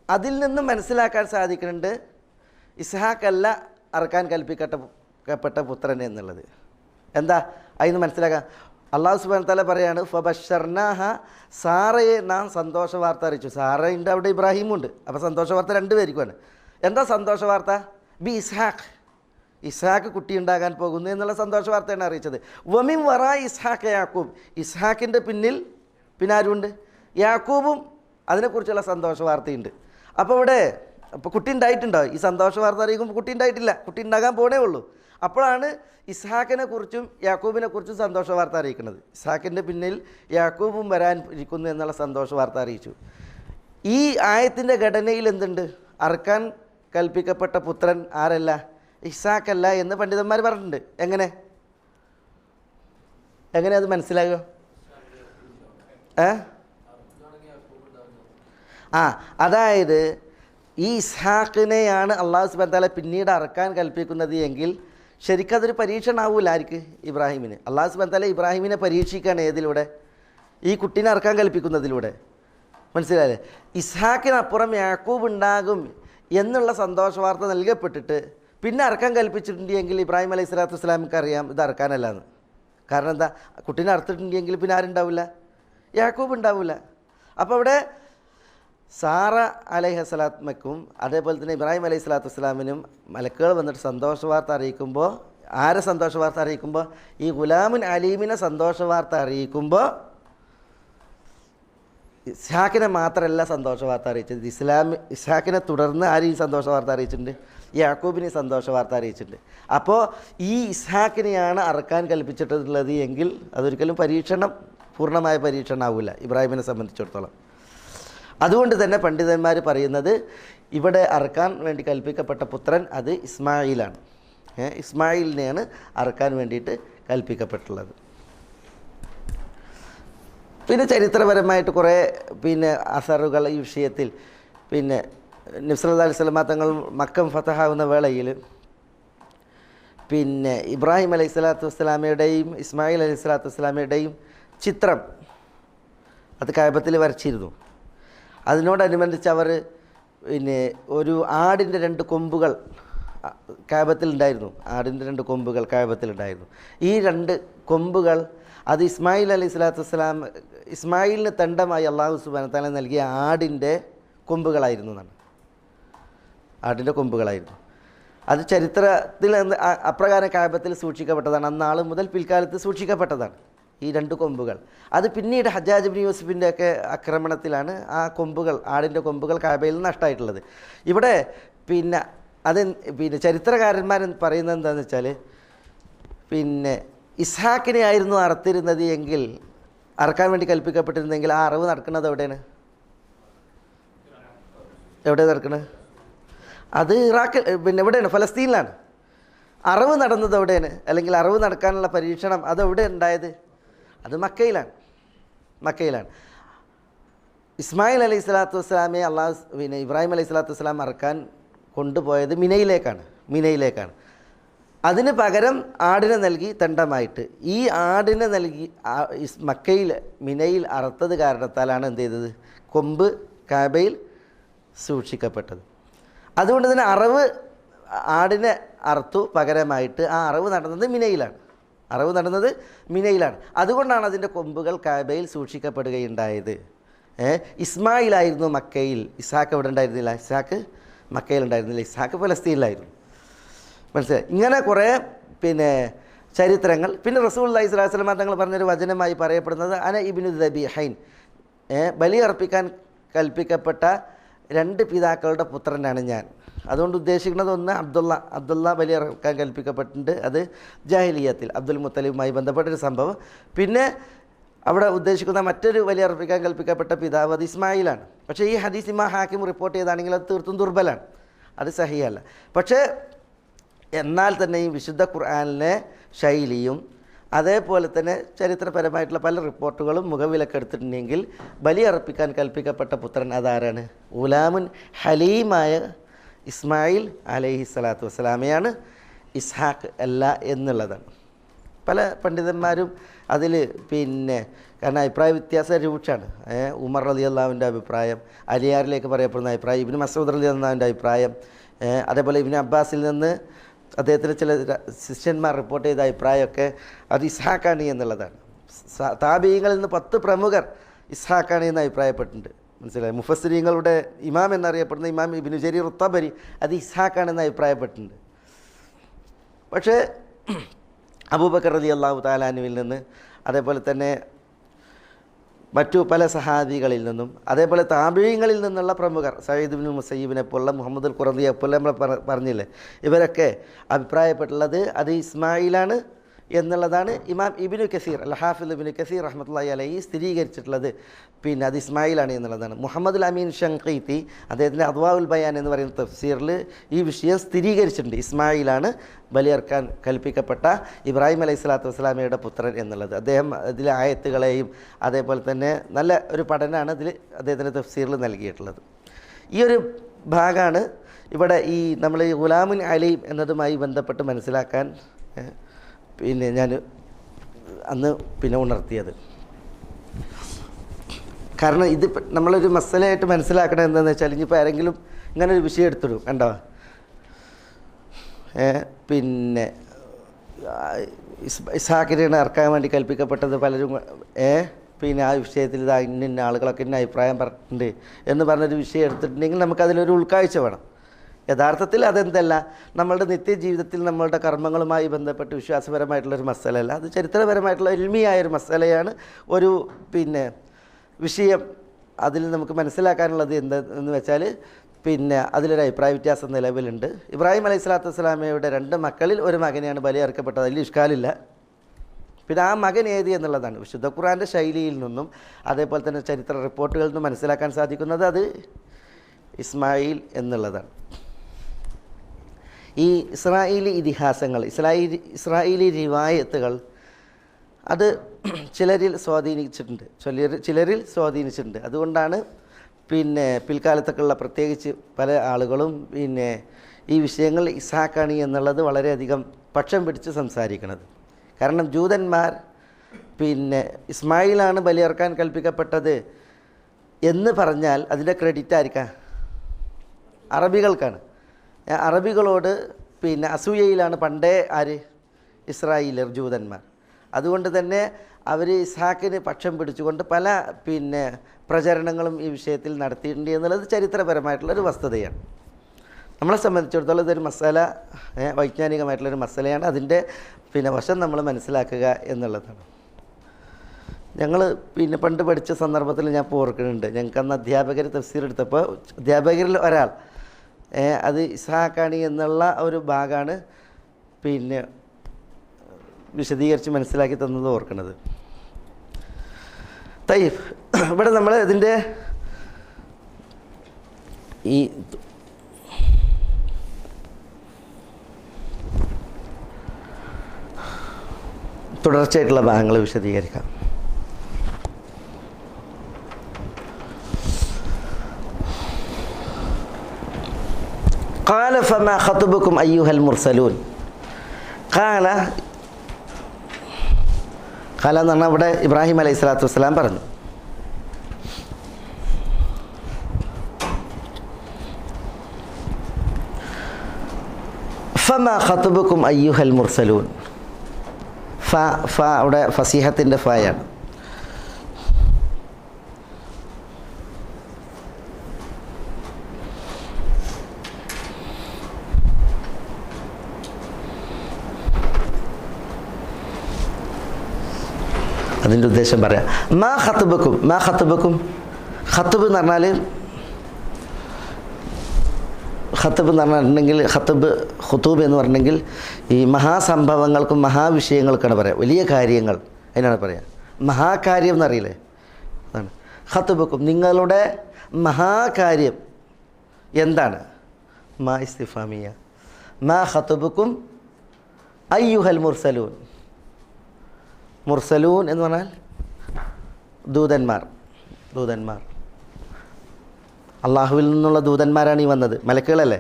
അതിൽ നിന്ന് മനസ്സിലാക്കാൻ സാധിക്കുന്നുണ്ട് ഇസ്ഹാഖ് അല്ല അറുക്കാൻ കൽപ്പിക്കപ്പെട്ട പുത്രൻ എന്നുള്ളത്. എന്താ അതിന് മനസ്സിലാക്കാം? അല്ലാഹു സുബ്ഹാനഹു വതആല പറയാണ് ഫബശ്ശർനാഹ, സാറയെ നാം സന്തോഷ വാർത്ത അറിയിച്ചു. സാറയുടെ അവിടെ ഇബ്രാഹിമുണ്ട്, അപ്പോൾ സന്തോഷ വാർത്ത രണ്ടുപേർക്കുമാണ്. എന്താ സന്തോഷ വാർത്ത? ബി ഇസ്ഹാഖ്, ഇസ്ഹാഖ് കുട്ടി ഉണ്ടാകാൻ പോകുന്നു എന്നുള്ള സന്തോഷ വാർത്തയാണ് അറിയിച്ചത്. വമിൻ വറാഇ ഇസ്ഹാഖ് യാക്കൂബ്, ഇസ്ഹാഖിൻ്റെ പിന്നിൽ പിന്നെ ആരുണ്ട്? യാക്കൂബും. അതിനെക്കുറിച്ചുള്ള സന്തോഷ വാർത്തയുണ്ട്. അപ്പോൾ ഇവിടെ അപ്പോൾ കുട്ടി ഉണ്ടായിട്ടുണ്ടോ? ഈ സന്തോഷ വാർത്ത അറിയിക്കുമ്പോൾ കുട്ടി ഉണ്ടായിട്ടില്ല, കുട്ടി ഉണ്ടാകാൻ പോണേ ഉള്ളൂ. അപ്പോഴാണ് ഇസ്ഹാഖിനെ കുറിച്ചും യാക്കൂബിനെ കുറിച്ചും സന്തോഷ വാർത്ത അറിയിക്കുന്നത്. ഇസ്ഹാഖിൻ്റെ പിന്നിൽ യാക്കൂബും വരാൻ ഇരിക്കുന്നു എന്നുള്ള സന്തോഷ വാർത്ത അറിയിച്ചു. ഈ ആയത്തിൻ്റെ ഘടനയിൽ എന്തുണ്ട്? അറുക്കാൻ കൽപ്പിക്കപ്പെട്ട പുത്രൻ ആരല്ല? ഇസ്ഹാഖല്ല എന്ന് പണ്ഡിതന്മാർ പറഞ്ഞിട്ടുണ്ട്. എങ്ങനെ അത് മനസ്സിലാകുക? അതായത് ഈ ഇസ്ഹാഖിനെയാണ് അല്ലാഹു സുബ്ഹാനഹു വതആല പിന്നീട് അറുക്കാൻ കൽപ്പിക്കുന്നത് എങ്കിൽ ശരിക്കതൊരു പരീക്ഷണമാവൂല ആർക്ക്? ഇബ്രാഹിമിന്. അല്ലാഹു സുബ്ഹാനഹു വതആല ഇബ്രാഹിമിനെ പരീക്ഷിക്കുകയാണ് ഏതിലൂടെ? ഈ കുട്ടീനെ അറുക്കാൻ കൽപ്പിക്കുന്നതിലൂടെ. മനസ്സിലായില്ലേ? ഇസ്ഹാഖിനപ്പുറം യാക്കൂബ് ഉണ്ടാകും എന്നുള്ള സന്തോഷ വാർത്ത നൽകപ്പെട്ടിട്ട് പിന്നെ അറുക്കാൻ കൽപ്പിച്ചിട്ടുണ്ടെങ്കിൽ ഇബ്രാഹിം അലൈഹി സ്വലാത്തു വസ്സലാമിക്ക് അറിയാം ഇത് അറുക്കാനല്ലാന്ന്. കാരണം എന്താ? കുട്ടീനെ അറുത്തിട്ടുണ്ടെങ്കിൽ പിന്നെ ആരുണ്ടാവില്ല? യാക്കൂബ് ഉണ്ടാവില്ല. അപ്പോൾ അവിടെ സാറ അലൈഹിസ്സലാമക്കും അതേപോലെ തന്നെ ഇബ്രാഹിം അലൈഹി സ്വലാത്തു വസ്സലാമിനും മലക്കുകൾ വന്നിട്ട് സന്തോഷ വാർത്ത അറിയിക്കുമ്പോൾ, ആരെ സന്തോഷ വാർത്ത അറിയിക്കുമ്പോൾ? ഈ ഗുലാമുൻ അലീമിനെ സന്തോഷ വാർത്ത അറിയിക്കുമ്പോൾ ഇസ്ഹാഖിനെ മാത്രമല്ല സന്തോഷ വാർത്ത അറിയിച്ചത്. ഇസ്ഹാഖിനെ തുടർന്ന് ആരും ഈ സന്തോഷ വാർത്ത അറിയിച്ചിട്ടുണ്ട്? യാക്കൂബിനെ സന്തോഷ വാർത്ത അറിയിച്ചിട്ടുണ്ട്. അപ്പോൾ ഈ ഇസ്ഹാഖിനെയാണ് അറുക്കാൻ കൽപ്പിച്ചിട്ടുള്ളത് എങ്കിൽ അതൊരിക്കലും പൂർണ്ണമായ പരീക്ഷണമാവില്ല ഇബ്രാഹിമിനെ സംബന്ധിച്ചിടത്തോളം. അതുകൊണ്ട് തന്നെ പണ്ഡിതന്മാർ പറയുന്നത് ഇവിടെ അറുക്കാൻ വേണ്ടി കൽപ്പിക്കപ്പെട്ട പുത്രൻ അത് ഇസ്മായിലാണ്. ഇസ്മായിലിനെയാണ് അറുക്കാൻ വേണ്ടിയിട്ട് കൽപ്പിക്കപ്പെട്ടുള്ളത്. പിന്നെ ചരിത്രപരമായിട്ട് കുറേ അസറുകൾ ഈ വിഷയത്തിൽ. നബി സല്ലല്ലാഹു അലൈഹി വസല്ലം തങ്ങൾ മക്കം ഫതഹാവുന്ന വേളയിൽ ഇബ്രാഹിം അലൈഹി സ്വലാത്തു വസ്സലാമയുടെയും ഇസ്മായിൽ അലൈഹി സ്വലാത്തു വസ്സലാമയുടെയും ചിത്രം അത് കഅബത്തിൽ വരച്ചിരുന്നു. അതിനോടനുബന്ധിച്ച് അവർ ഒരു ആടിൻ്റെ 2 കൊമ്പുകൾ കഅബത്തിലുണ്ടായിരുന്നു. ആടിൻ്റെ 2 കൊമ്പുകൾ കഅബത്തിലുണ്ടായിരുന്നു. ഈ 2 കൊമ്പുകൾ അത് ഇസ്മായിൽ അലൈഹി സ്വലാത്തു വസ്സലാം ഇസ്മായിലിന് തണ്ടമായി അല്ലാഹു സുബ്ഹാനഹു വതആല നൽകിയ ആടിൻ്റെ കൊമ്പുകളായിരുന്നു എന്നാണ്. ആടിൻ്റെ കൊമ്പുകളായിരുന്നു. അത് ചരിത്രത്തിൽ അപ്രകാരം കഅബത്തിൽ സൂക്ഷിക്കപ്പെട്ടതാണ്. അന്നാൾ മുതൽ പിൽക്കാലത്ത് സൂക്ഷിക്കപ്പെട്ടതാണ് ഈ 2 കൊമ്പുകൾ. അത് പിന്നീട് ഹജ്ജാജ് ഇബ്നു യൂസുഫിൻ്റെ ഒക്കെ ആക്രമണത്തിലാണ് ആ കൊമ്പുകൾ, ആടിൻ്റെ കൊമ്പുകൾ കഅബയിൽ നിന്ന് നഷ്ടമായിട്ടുള്ളത്. ഇവിടെ പിന്നെ ചരിത്രകാരന്മാർ പറയുന്നത് എന്താണെന്ന് വെച്ചാൽ, ഇസ്ഹാക്കിനെ ആയിരുന്നു അറുത്തിരുന്നത് എങ്കിൽ, അറക്കാൻ വേണ്ടി കൽപ്പിക്കപ്പെട്ടിരുന്നെങ്കിൽ ആ അറിവ് നടക്കുന്നത് എവിടെയാണ്? എവിടെ നടക്കുന്നത്? അത് ഇറാഖിൽ, എവിടെയാണ്? ഫലസ്തീനിലാണ്. അറിവ് നടന്നത് എവിടെയാണ്? അല്ലെങ്കിൽ അറിവ് നടക്കാനുള്ള പരീക്ഷണം അതെവിടെ ഉണ്ടായത്? അത് മക്കയിലാണ്. ഇസ്മായിൽ അലൈഹി സ്വലാത്തു വസ്സലാമെ ഇബ്രാഹിം അലൈഹി സ്വലാത്തു വസ്സലാം അറക്കാൻ കൊണ്ടുപോയത് മിനയിലേക്കാണ്. അതിന് പകരം ആടിനെ നൽകി ദണ്ഡമായിട്ട്. ഈ ആടിനെ നൽകി മിനയിൽ അറുത്തത് കാരണത്താലാണ് എന്ത് ചെയ്തത്? കൊമ്പ് കഅബയിൽ സൂക്ഷിക്കപ്പെട്ടത്. അതുകൊണ്ട് തന്നെ ആടിനെ അറുത്തു പകരമായിട്ട് ആ അറിവ് നടന്നത് മിനയിലാണ്. അതുകൊണ്ടാണ് അതിൻ്റെ കൊമ്പുകൾ കഅബയിൽ സൂക്ഷിക്കപ്പെടുകയുണ്ടായത്. ഇസ്മായിലായിരുന്നു മക്കയിൽ, ഇസ്ഹാക്ക് എവിടെ ഉണ്ടായിരുന്നില്ല? ഇസ്ഹാക്ക് മക്കയിലുണ്ടായിരുന്നില്ല, ഇസ്ഹാക്ക് ഫലസ്തീനിലായിരുന്നു. മനസ്സിലായി? ഇങ്ങനെ കുറേ ചരിത്രങ്ങൾ. പിന്നെ റസൂലുള്ളാഹി സ്വല്ലല്ലാഹു അലൈഹി വസല്ലം തങ്ങൾ പറഞ്ഞൊരു വചനമായി പറയപ്പെടുന്നത് അന ഇബ്നു ദബീഹൈൻ, ബലി അർപ്പിക്കാൻ കൽപ്പിക്കപ്പെട്ട 2 പിതാക്കളുടെ പുത്രനാണ് ഞാൻ. അതുകൊണ്ട് ഉദ്ദേശിക്കുന്നത്, ഒന്ന് അബ്ദുള്ള ബലി അർപ്പിക്കാൻ കൽപ്പിക്കപ്പെട്ടിട്ടുണ്ട്, അത് ജാഹിലിയ്യത്തിൽ അബ്ദുൽ മുത്തലിബുമായി ബന്ധപ്പെട്ടൊരു സംഭവം. പിന്നെ അവിടെ ഉദ്ദേശിക്കുന്ന മറ്റൊരു ബലി അർപ്പിക്കാൻ കൽപ്പിക്കപ്പെട്ട പിതാവ് അത് ഇസ്മായിലാണ്. പക്ഷേ ഈ ഹദീസ് ഇമാം ഹാക്കിം റിപ്പോർട്ട് ചെയ്താണെങ്കിൽ അത് തീർത്തും ദുർബലാണ്, അത് സഹിയല്ല. പക്ഷേ എന്നാൽ തന്നെ ഈ വിശുദ്ധ ഖുർആനിലെ ശൈലിയും അതേപോലെ തന്നെ ചരിത്രപരമായിട്ടുള്ള പല റിപ്പോർട്ടുകളും മുഖവിലക്കെടുത്തിട്ടുണ്ടെങ്കിൽ ബലി അർപ്പിക്കാൻ കൽപ്പിക്കപ്പെട്ട പുത്രൻ അതാരാണ്? ഗുലാമുൻ ഹലീമായ ഇസ്മായിൽ അലൈഹി സ്വലാത്തു വസ്സലാമയാണ്, ഇസ്ഹാഖ് അല്ല എന്നുള്ളതാണ്. പല പണ്ഡിതന്മാരും അതിൽ കാരണം അഭിപ്രായ വ്യത്യാസം രൂക്ഷമാണ്. ഉമർ റളിയല്ലാഹുവിൻ്റെ അഭിപ്രായം, അലിയാറിലേക്ക് പറയപ്പെടുന്ന അഭിപ്രായം, ഇബ്നു മസ്ഊദ് റളിയല്ലാഹുവിൻ്റെ അഭിപ്രായം, അതേപോലെ ഇബ്നു അബ്ബാസിൽ നിന്ന് അദ്ദേഹത്തിന് ചില ശിഷ്യന്മാർ റിപ്പോർട്ട് ചെയ്ത അഭിപ്രായമൊക്കെ അത് ഇസ്ഹാഖാണ് എന്നുള്ളതാണ്. താബീങ്ങളിൽ നിന്ന് 10 പ്രമുഖർ ഇസ്ഹാഖാണ് എന്ന് അഭിപ്രായപ്പെട്ടിട്ടുണ്ട്. മനസ്സിലായി? മുഫസ്സിരീങ്ങളുടെ ഇമാം എന്നറിയപ്പെടുന്ന ഇമാം ഇബ്നു ജരീർ തബരി അത് ഇസ്ഹാഖാണെന്ന് അഭിപ്രായപ്പെട്ടിട്ടുണ്ട്. പക്ഷേ അബൂബക്കർ റളിയല്ലാഹു തആല അൻഹുവിൽ നിന്ന്, അതേപോലെ തന്നെ മറ്റു പല സഹാബികളിൽ നിന്നും, അതേപോലെ താബീങ്ങളിൽ നിന്നുള്ള പ്രമുഖർ സഈദ് ഇബ്നു മുസയ്യിബിനെ പോലുള്ള മുഹമ്മദുൽ ഖുറദിയെ പോലെ നമ്മൾ പറഞ്ഞില്ലേ, ഇവരൊക്കെ അഭിപ്രായപ്പെട്ടുള്ളത് അത് ഇസ്മായിലാണ് എന്നുള്ളതാണ്. ഇമാം ഇബ്നു കസീർ ഹാഫിദ് ഇബ്നു കസീർ റഹ്മത്തുള്ളാഹി അലൈഹി സ്ഥിരീകരിച്ചിട്ടുള്ളത് അത് ഇസ്മായിലാണ് എന്നുള്ളതാണ്. മുഹമ്മദുൽ അമീൻ ഷൻഖീത്തി അദ്ദേഹത്തിൻ്റെ അദ്വാഉൽ ബയാൻ എന്ന് പറയുന്ന തഫ്സീറിൽ ഈ വിഷയം സ്ഥിരീകരിച്ചിട്ടുണ്ട്, ഇസ്മായിലാണ് ബലിയർക്കാൻ കൽപ്പിക്കപ്പെട്ട ഇബ്രാഹിം അലൈഹി സ്വലാത്തു വസ്സലാമയുടെ പുത്രൻ എന്നുള്ളത്. അദ്ദേഹം ഇതിലെ ആയത്തുകളെയും അതേപോലെ തന്നെ നല്ല ഒരു പഠനമാണ് ഇതിൽ അദ്ദേഹത്തിൻ്റെ തഫ്സീറിൽ നൽകിയിട്ടുള്ളത്. ഈ ഒരു ഭാഗമാണ് ഇവിടെ ഈ നമ്മൾ ഈ ഗുലാമുൻ അലീം എന്നതുമായി ബന്ധപ്പെട്ട് മനസ്സിലാക്കാൻ ഞാൻ അന്ന് ഉണർത്തിയത്. കാരണം ഇത് നമ്മളൊരു മസലയായിട്ട് മനസ്സിലാക്കണം എന്താണെന്ന് വെച്ചാൽ, ഇനിയിപ്പോൾ ആരെങ്കിലും ഇങ്ങനൊരു വിഷയം എടുത്തിടും, കണ്ടോ, ഇസ്ഹാഖിനെയാണ് ഇറക്കാൻ വേണ്ടി കൽപ്പിക്കപ്പെട്ടത്, പലരും ആ വിഷയത്തിൽ ഇത് ഇന്ന ആളുകളൊക്കെ ഇന്ന അഭിപ്രായം പറഞ്ഞിട്ടുണ്ട് എന്ന് പറഞ്ഞൊരു വിഷയം എടുത്തിട്ടുണ്ടെങ്കിൽ നമുക്കതിലൊരു ഉൾക്കാഴ്ച വേണം. യഥാർത്ഥത്തിൽ അതെന്തല്ല, നമ്മളുടെ നിത്യജീവിതത്തിൽ നമ്മളുടെ കർമ്മങ്ങളുമായി ബന്ധപ്പെട്ട് വിശ്വാസപരമായിട്ടുള്ളൊരു മസലയല്ല, അത് ചരിത്രപരമായിട്ടുള്ള ഇൽമിയായൊരു മസലയാണ്. ഒരു വിഷയം അതിൽ നമുക്ക് മനസ്സിലാക്കാനുള്ളത് എന്തെന്ന് വെച്ചാൽ, അതിലൊരു അഭിപ്രായ വ്യത്യാസം നിലവിലുണ്ട്. ഇബ്രാഹിം അലൈഹി സ്വലാത്തു വസ്സലാമയുടെ 2 മക്കളിൽ ഒരു മകനെയാണ് ബലി അറുക്കപ്പെട്ടത്, അതിൽ ഇഷ്കാലില്ല. പിന്നെ ആ മകൻ ഏത് എന്നുള്ളതാണ് വിശുദ്ധ ഖുർആൻ്റെ ശൈലിയിൽ നിന്നും അതേപോലെ തന്നെ ചരിത്ര റിപ്പോർട്ടുകളിൽ നിന്നും മനസ്സിലാക്കാൻ സാധിക്കുന്നത്, അത് ഇസ്മായിൽ എന്നുള്ളതാണ്. ഈ ഇസ്രായേലി ഇതിഹാസങ്ങൾ, ഇസ്രായേലി റിവായത്തുകൾ അത് ചിലരിൽ സ്വാധീനിച്ചിട്ടുണ്ട്. അതുകൊണ്ടാണ് പിൽക്കാലത്തൊക്കെയുള്ള പ്രത്യേകിച്ച് പല ആളുകളും ഈ വിഷയങ്ങൾ ഇസ്ഹാഖാണ് എന്നുള്ളത് വളരെയധികം പക്ഷം പിടിച്ച് സംസാരിക്കുന്നത്. കാരണം ജൂതന്മാർ ഇസ്മായിലാണ് ബലിയർക്കാൻ കൽപ്പിക്കപ്പെട്ടത് എന്ന് പറഞ്ഞാൽ അതിൻ്റെ ക്രെഡിറ്റ് ആയിരിക്കാം? അറബികൾക്കാണ്. അറബികളോട് അസൂയയിലാണ് പണ്ടേ ഇസ്രായേലർ ജൂതന്മാർ. അതുകൊണ്ട് തന്നെ അവർ ഇസ്ഹാക്കിന് പക്ഷം പിടിച്ചുകൊണ്ട് പല പ്രചരണങ്ങളും ഈ വിഷയത്തിൽ നടത്തിയിട്ടുണ്ട് എന്നുള്ളത് ചരിത്രപരമായിട്ടുള്ളൊരു വസ്തുതയാണ്. നമ്മളെ സംബന്ധിച്ചിടത്തോളം ഇതൊരു മസാല, വൈജ്ഞാനികമായിട്ടുള്ളൊരു മസാലയാണ്. അതിൻ്റെ വശം നമ്മൾ മനസ്സിലാക്കുക എന്നുള്ളതാണ്. ഞങ്ങൾ പണ്ട് പഠിച്ച സന്ദർഭത്തിൽ ഞാൻ ഓർക്കുന്നുണ്ട്, ഞങ്ങൾക്ക് അന്ന് അധ്യാപകർ തഫ്സീർ എടുത്തപ്പോൾ അധ്യാപകരിൽ ഒരാൾ അത് ഇസ്ഹാഖാണി എന്നുള്ള ഒരു ഭാഗമാണ് വിശദീകരിച്ച് മനസ്സിലാക്കി തന്നത് ഓർക്കുന്നത്. തയ്യബ്, ഇവിടെ നമ്മൾ ഇതിൻ്റെ ഈ തുടർച്ചയായിട്ടുള്ള ഭാഗങ്ങൾ വിശദീകരിക്കാം. ഖാല ഫമാ ഖത്ബുകും അയ്യുഹൽ മുർസലൂൻ. ഖാല എന്ന് പറഞ്ഞാൽ ഇവിടെ ഇബ്രാഹിം അലൈഹി സ്വലാത്തു വസ്സലാം പറഞ്ഞു. ഫമാ ഖത്ബുകും അയ്യുഹൽ മുർസലൂൻ. ഫ അവിടെ ഫസീഹത്തിൻ്റെ ഫയാണ്. അതിൻ്റെ ഉദ്ദേശം പറയാം. മാ ഖത്ബുക്കും ഖത്ബ് എന്ന് പറഞ്ഞാൽ ഖുതൂബ് എന്ന് പറഞ്ഞെങ്കിൽ ഈ മഹാസംഭവങ്ങൾക്കും മഹാവിഷയങ്ങൾക്കാണ് പറയാം. വലിയ കാര്യങ്ങൾ അതിനാണ് പറയാം. മഹാകാര്യം എന്നറിയില്ലേ, അതാണ് ഖത്ബുക്കും. നിങ്ങളുടെ മഹാകാര്യം എന്താണ്? മാ ഇസ്തിഫാമിയ. മാ ഖത്ബുക്കും അയ്യുഹൽ മുർസലൂൻ. മുർസലൂൻ എന്ന് പറഞ്ഞാൽ ദൂതന്മാർ. അള്ളാഹുവിൽ നിന്നുള്ള ദൂതന്മാരാണ് ഈ വന്നത്, മലക്കുകളല്ലേ.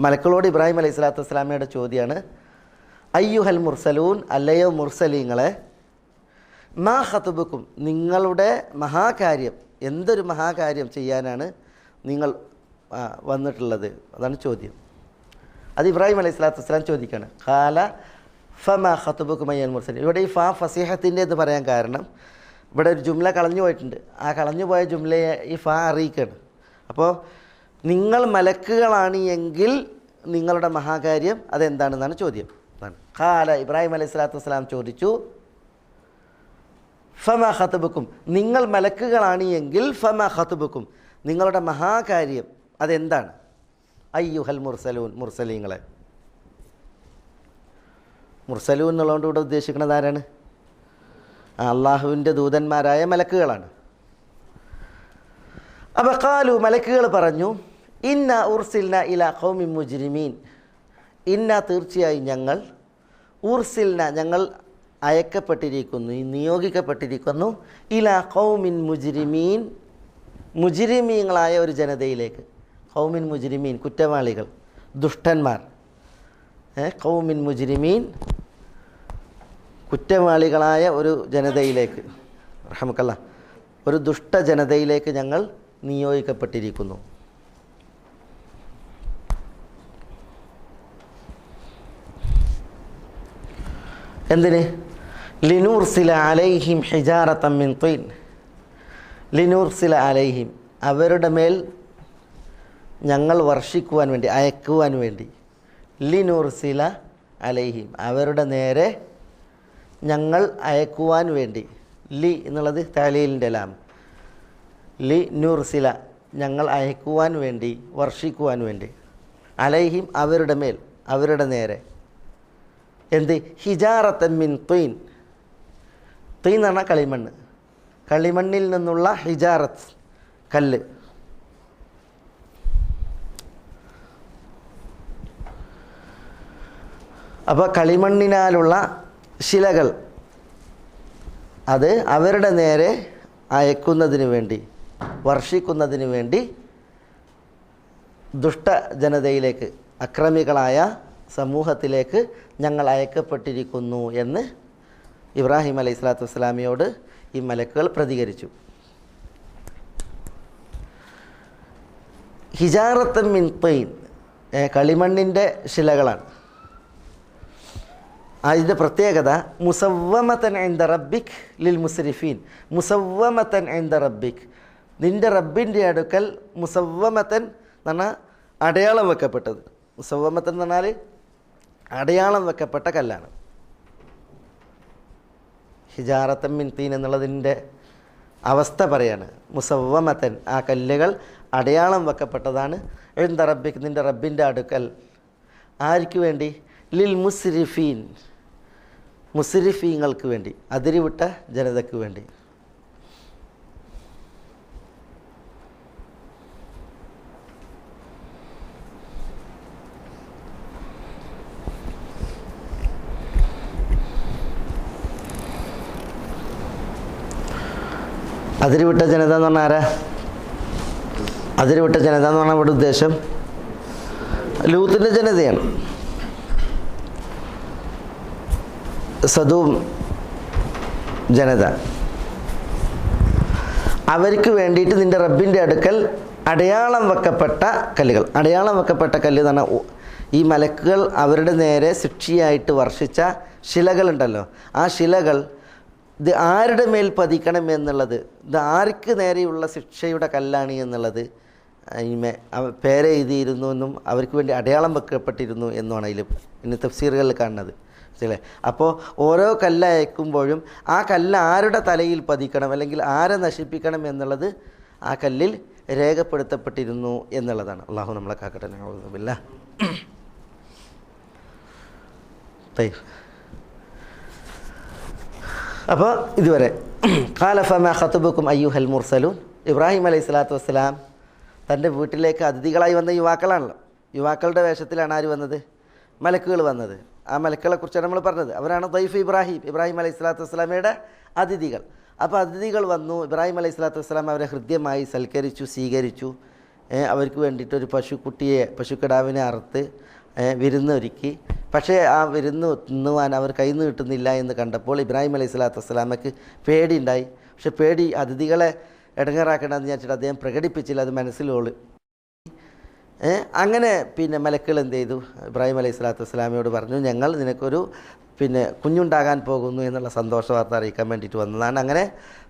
മലക്കുകളോട് ഇബ്രാഹിം അലൈഹി സ്വലാത്തു വസ്സലാമയുടെ ചോദ്യമാണ്, അയ്യുഹൽ മുർസലൂൻ, അല്ലയോ മുർസലീങ്ങളെ, മാ ഖത്ബുക്കും, നിങ്ങളുടെ മഹാകാര്യം, എന്തൊരു മഹാകാര്യം ചെയ്യാനാണ് നിങ്ങൾ വന്നിട്ടുള്ളത്? അതാണ് ചോദ്യം. അത് ഇബ്രാഹിം അലൈഹി സ്വലാത്തു വസ്സലാം ചോദിക്കുകയാണ്. ഖാല ഫമാ ഖത്ബുകും അയ്യുഹൽ മുർസലീൻ. ഇവിടെ ഈ ഫസീഹത്തിൻ്റെ എന്ന് പറയാൻ കാരണം ഇവിടെ ഒരു ജുംല കളഞ്ഞു പോയിട്ടുണ്ട്. ആ കളഞ്ഞു പോയ ജുംലയെ ഈ അറിയിക്കുകയാണ്. അപ്പോൾ നിങ്ങൾ മലക്കുകളാണ് എങ്കിൽ നിങ്ങളുടെ മഹാകാര്യം അതെന്താണെന്നാണ് ചോദ്യം. ഖാല, ഇബ്രാഹിം അലൈഹി സ്വലാത്തു വസ്സലാം ചോദിച്ചു, ഫമാ ഖത്ബുക്കും, നിങ്ങൾ മലക്കുകളാണ് എങ്കിൽ ഫമാ ഖത്ബുക്കും, നിങ്ങളുടെ മഹാകാര്യം അതെന്താണ്? അയ്യുഹൽ മുർസലൂൻ, മുർസലീങ്ങളെ. മുർസലൂൻ എന്നുള്ളതുകൊണ്ട് ഇവിടെ ഉദ്ദേശിക്കുന്നത് ആരാണ്? അള്ളാഹുവിൻ്റെ ദൂതന്മാരായ മലക്കുകളാണ്. അപ്പോൾ ഖാലു, മലക്കുകൾ പറഞ്ഞു, ഇന്ന ഉർസിൽന ഇലാ ഖൗമിൻ മുജ്രിമീൻ. ഇന്ന, തീർച്ചയായും ഞങ്ങൾ, ഉർസിൽന, ഞങ്ങൾ അയക്കപ്പെട്ടിരിക്കുന്നു, നിയോഗിക്കപ്പെട്ടിരിക്കുന്നു, ഇലാ ഖൗമിൻ മുജ്രിമീൻ, മുജ്രിമീങ്ങളായ ഒരു ജനതയിലേക്ക്. ഖൗമിൻ മുജ്രിമീൻ, കുറ്റവാളികൾ, ദുഷ്ടന്മാർ. ഖൗമിൻ മുജ്രിമീൻ, കുറ്റവാളികളായ ഒരു ജനതയിലേക്ക്, റഹ്മക്കല്ലാ, ഒരു ദുഷ്ട ജനതയിലേക്ക് ഞങ്ങൾ നിയോഗിക്കപ്പെട്ടിരിക്കുന്നു. എന്തിന്? ലിനുർസില അലൈഹിം ഹിജാറത്തൻ മിൻ തീൻ. ലിനുർസില അലൈഹിം, അവരുടെ മേൽ ഞങ്ങൾ വർഷിക്കുവാൻ വേണ്ടി, അയക്കുവാൻ വേണ്ടി. ലിനുർസില അലൈഹിം, അവരുടെ നേരെ ഞങ്ങൾ അയക്കുവാൻ വേണ്ടി. ലി എന്നുള്ളത് തലീലിൻ്റെ ലാം. ലി നുർസില, ഞങ്ങൾ അയക്കുവാൻ വേണ്ടി, വർഷിക്കുവാൻ വേണ്ടി. അലൈഹിം, അവരുടെ മേൽ, അവരുടെ നേരെ. എന്ത്? ഹിജാറത്തൻ മിൻ തീൻ. തീൻ എന്ന് പറഞ്ഞാൽ കളിമണ്ണ്. കളിമണ്ണിൽ നിന്നുള്ള ഹിജാറത്ത്, കല്ല്. അപ്പോൾ കളിമണ്ണിനാലുള്ള ശിലകൾ, അത് അവരുടെ നേരെ അയക്കുന്നതിന് വേണ്ടി, വർഷിക്കുന്നതിന് വേണ്ടി ദുഷ്ടജനതയിലേക്ക്, അക്രമികളായ സമൂഹത്തിലേക്ക് ഞങ്ങൾ അയക്കപ്പെട്ടിരിക്കുന്നു എന്ന് ഇബ്രാഹിം അലൈഹി സ്വലാത്തു വസ്സലാമിയോട് ഈ മലക്കുകൾ പ്രതികരിച്ചു. ഹിജാറത്തൻ മിൻ തീൻ, കളിമണ്ണിൻ്റെ ശിലകളാണ്. അതിൻ്റെ പ്രത്യേകത മുസവ്വമതൻ ഇൻദ റബ്ബിക് ലിൽ മുസ്രിഫീൻ. മുസവ്വമതൻ ഇൻദ റബ്ബിക്, നിൻ്റെ റബ്ബിൻ്റെ അടുക്കൽ. മുസവ്വമതൻ എന്ന് പറഞ്ഞാൽ അടയാളം വെക്കപ്പെട്ടത്. മുസവ്വമത്തൻ എന്ന് പറഞ്ഞാൽ അടയാളം വെക്കപ്പെട്ട കല്ലാണ്. ഹിജാറത്തൻ മിൻ തീൻ എന്നുള്ളതിൻ്റെ അവസ്ഥ പറയാണ്. മുസവ്വമത്തൻ, ആ കല്ലുകൾ അടയാളം വെക്കപ്പെട്ടതാണ്. ഇൻദ റബ്ബിക്, നിൻ്റെ റബ്ബിൻ്റെ അടുക്കൽ. ആർക്ക് വേണ്ടി? ലിൽ മുസ്രിഫീൻ, മുസ്രിഫീങ്ങൾക്ക് വേണ്ടി, അതിരിവിട്ട ജനതയ്ക്ക് വേണ്ടി. അതിരുവിട്ട ജനത എന്ന് പറഞ്ഞാൽ ആരാ? അതിരുവിട്ട ജനത എന്ന് പറഞ്ഞാൽ ഇവിടെ ഉദ്ദേശം ലൂത്തിൻ്റെ ജനതയാണ്. സദൂം ജനത, അവർക്ക് വേണ്ടിയിട്ട് നിൻ്റെ റബ്ബിൻ്റെ അടുക്കൽ അടയാളം വെക്കപ്പെട്ട കല്ലുകൾ. അടയാളം വെക്കപ്പെട്ട കല്ല് എന്ന് പറഞ്ഞാൽ ഈ മലക്കുകൾ അവരുടെ നേരെ ശിക്ഷയായിട്ട് വർഷിച്ച ശിലകളുണ്ടല്ലോ, ആ ശിലകൾ ഇത് ആരുടെ മേൽ പതിക്കണം എന്നുള്ളത്, ഇത് ആർക്ക് നേരെയുള്ള ശിക്ഷയുടെ കല്ലാണ് എന്നുള്ളത് പേരെഴുതിയിരുന്നു എന്നും അവർക്ക് വേണ്ടി അടയാളം വെക്കപ്പെട്ടിരുന്നു എന്നുമാണ് അതിൽ ഇന്ന് തഫ്സീറുകളിൽ കാണുന്നത്. ശരിയല്ലേ? അപ്പോൾ ഓരോ കല്ല് അയക്കുമ്പോഴും ആ കല്ല് ആരുടെ തലയിൽ പതിക്കണം അല്ലെങ്കിൽ ആരെ നശിപ്പിക്കണം എന്നുള്ളത് ആ കല്ലിൽ രേഖപ്പെടുത്തപ്പെട്ടിരുന്നു എന്നുള്ളതാണ്. അള്ളാഹു നമ്മളെ കാക്കട്ടെ. നഊദുബില്ലാ. അപ്പോൾ ഇതുവരെ ഖാല ഫമാ ഖത്ബുക്കും അയ്യുഹൽ മുർസലൂൻ. ഇബ്രാഹിം അലൈഹി സ്വലാത്തു വസ്സലാം തൻ്റെ വീട്ടിലേക്ക് അതിഥികളായി വന്ന യുവാക്കളാണല്ലോ. യുവാക്കളുടെ വേഷത്തിലാണ് ആര് വന്നത്? മലക്കുകൾ വന്നത്. ആ മലക്കുകളെ കുറിച്ചാണ് നമ്മൾ പറഞ്ഞത്. അവരാണ് ദൈഫ് ഇബ്രാഹിം, ഇബ്രാഹിം അലൈഹി സ്വലാത്തു വസ്സലാമയുടെ അതിഥികൾ. അപ്പോൾ അതിഥികൾ വന്നു. ഇബ്രാഹിം അലൈഹി സ്വലാത്തു വസ്സലാം അവരെ ഹൃദ്യമായി സൽക്കരിച്ചു, സ്വീകരിച്ചു. അവർക്ക് വേണ്ടിയിട്ടൊരു പശുക്കിടാവിനെ അറുത്ത് വിരുന്നൊരുക്കി. പക്ഷേ ആ വിരുന്ന് തിന്നുവാൻ അവർ കൈ നീട്ടുന്നില്ല എന്ന് കണ്ടപ്പോൾ ഇബ്രാഹിം അലൈഹി സ്വലാത്തു വസ്സലാമയ്ക്ക് പേടിയുണ്ടായി. പക്ഷെ പേടി അതിഥികളെ ഇടങ്ങേറാക്കണമെന്ന് വിചാരിച്ചിട്ട് അദ്ദേഹം പ്രകടിപ്പിച്ചില്ല, അത് മനസ്സിലോള്. അങ്ങനെ മലക്കുകൾ എന്ത് ചെയ്തു? ഇബ്രാഹിം അലൈഹി സ്വലാത്തു വസ്സലാമയോട് പറഞ്ഞു, ഞങ്ങൾ നിനക്കൊരു കുഞ്ഞുണ്ടാകാൻ പോകുന്നു എന്നുള്ള സന്തോഷ വാർത്ത അറിയിക്കാൻ വേണ്ടിയിട്ട് വന്നതാണ്. അങ്ങനെ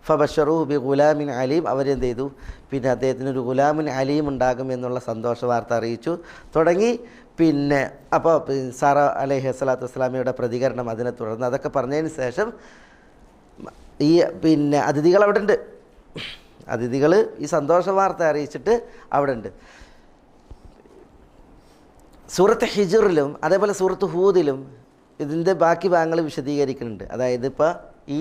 ഫബശറു ബി ഗുലാമിൻ അലീം, അവരെന്ത് ചെയ്തു? അദ്ദേഹത്തിനൊരു ഗുലാമിൻ അലീം ഉണ്ടാകും എന്നുള്ള സന്തോഷ വാർത്ത അറിയിച്ചു തുടങ്ങി. അപ്പോൾ സാറ അലൈഹി സ്വലാത്തു വസ്സലാമയുടെ പ്രതികരണം അതിനെ തുടർന്ന് അതൊക്കെ പറഞ്ഞതിന് ശേഷം ഈ അതിഥികൾ അവിടെ ഉണ്ട്. അതിഥികൾ ഈ സന്തോഷ വാർത്ത അറിയിച്ചിട്ട് അവിടെ ഉണ്ട്. സൂറത്ത് ഹിജ്റിലും അതേപോലെ സൂറത്ത് ഹൂദിലും ഇതിൻ്റെ ബാക്കി ഭാഗങ്ങൾ വിശദീകരിക്കുന്നുണ്ട്. അതായത് ഇപ്പോൾ ഈ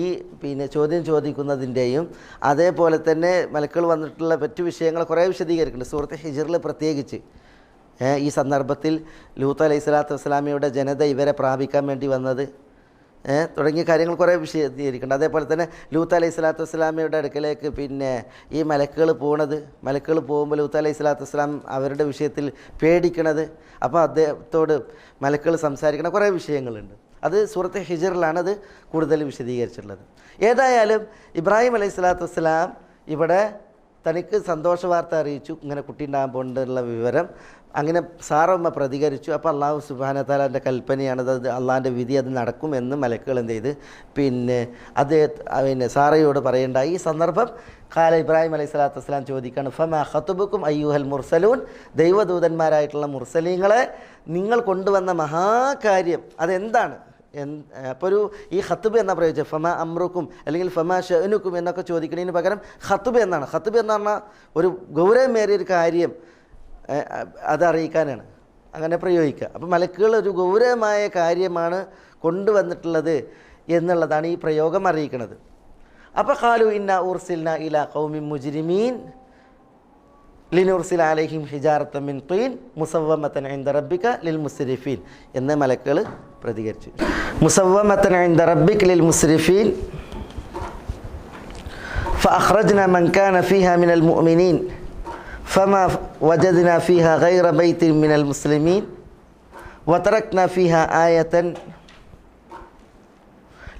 ചോദ്യം ചോദിക്കുന്നതിൻ്റെയും അതേപോലെ തന്നെ മലക്കുകൾ വന്നിട്ടുള്ള മറ്റു വിഷയങ്ങൾ കുറേ വിശദീകരിക്കുന്നുണ്ട്. സൂറത്ത് ഹിജ്റിൽ പ്രത്യേകിച്ച് ഈ സന്ദർഭത്തിൽ ലൂത്ത് അലൈഹി സ്വലാത്തു വസ്സലാമയുടെ ജനത ഇവരെ പ്രാപിക്കാൻ വേണ്ടി വന്നത് തുടങ്ങിയ കാര്യങ്ങൾ കുറേ വിശദീകരിക്കുന്നുണ്ട്. അതേപോലെ തന്നെ ലൂത്ത് അലൈഹി സ്വലാത്തു വസ്സലാമയുടെ അടുക്കലേക്ക് ഈ മലക്കുകൾ പോകുമ്പോൾ ലൂത്ത് അലൈഹി സ്വലാത്തു വസ്സലാം അവരുടെ വിഷയത്തിൽ പേടിക്കണത്, അപ്പോൾ അദ്ദേഹത്തോട് മലക്കുകൾ സംസാരിക്കുന്ന കുറേ വിഷയങ്ങളുണ്ട്. അത് സൂറത്ത് ഹിജ്റിലാണ് അത് കൂടുതൽ വിശദീകരിച്ചിട്ടുള്ളത്. ഏതായാലും ഇബ്രാഹിം അലൈഹി സ്വലാത്തു വസ്സലാം ഇവിടെ തനിക്ക് സന്തോഷ വാർത്ത അറിയിച്ചു, ഇങ്ങനെ കുട്ടി ഉണ്ടാകാൻ പോകുന്നുള്ള വിവരം. അങ്ങനെ സാറമ്മ പ്രതികരിച്ചു. അപ്പോൾ അള്ളാഹു സുബ്ഹാനഹു വ തആലയുടെ കൽപ്പനയാണ്, അത് അള്ളാഹിൻ്റെ വിധി, അത് നടക്കുമെന്ന് മലക്കുകൾ എന്ത് ചെയ്ത് സാറയോട് പറയേണ്ടായി. ഈ സന്ദർഭം ഖാല ഇബ്രാഹിം അലൈഹി സ്വലാത്തു വസ്സലാം ചോദിക്കുകയാണ്, ഫമാ ഖത്ബുക്കും അയ്യുഹൽ മുർസലൂൻ, ദൈവദൂതന്മാരായിട്ടുള്ള മുർസലീങ്ങളെ നിങ്ങൾ കൊണ്ടുവന്ന മഹാകാര്യം അതെന്താണ്? അപ്പോൾ ഈ ഖത്ബ് എന്ന പ്രയോഗിച്ചത് ഫമാ അമ്രുക്കും അല്ലെങ്കിൽ ഫമാ ഷഅനുക്കും എന്നൊക്കെ ചോദിക്കുന്നതിന് പകരം ഖത്ബ് എന്നാണ്. ഖത്ബ് എന്ന് പറഞ്ഞാൽ ഒരു ഗൗരവമേറിയൊരു കാര്യം അതറിയിക്കാനാണ് അങ്ങനെ പ്രയോഗിക്കുക. അപ്പോൾ മലക്കുകൾ ഒരു ഗൗരവമായ കാര്യമാണ് കൊണ്ടുവന്നിട്ടുള്ളത് എന്നുള്ളതാണ് ഈ പ്രയോഗം അറിയിക്കുന്നത്. അപ്പോൾ ഖാലു ഇന്ന ഉർസിൽന ഇലാ ഖൗമിൻ മുജ്രിമീൻ ലിനുർസിൽ അലൈഹിം ഹിജാറത്തൻ മിൻ തീൻ മുസവ്വമതൻ ഇൻദ റബ്ബിക ലിൽ മുസ്രിഫീൻ എന്ന് മലക്കുകൾ പ്രതികരിച്ചു. മുസവ്വമതൻ ഇൻദ റബ്ബിക ലിൽ മുസ്രിഫീൻ ഫഅഖ്റജ്നാ മൻ കാന ഫീഹാ മിനൽ മുഅ്മിനീൻ ഫമാ വജദ്നാ ഫീഹാ ഗൈറ ബൈത്തിൻ മിനൽ മുസ്ലിമീൻ വതറക്നാ ഫീഹാ ആയതൻ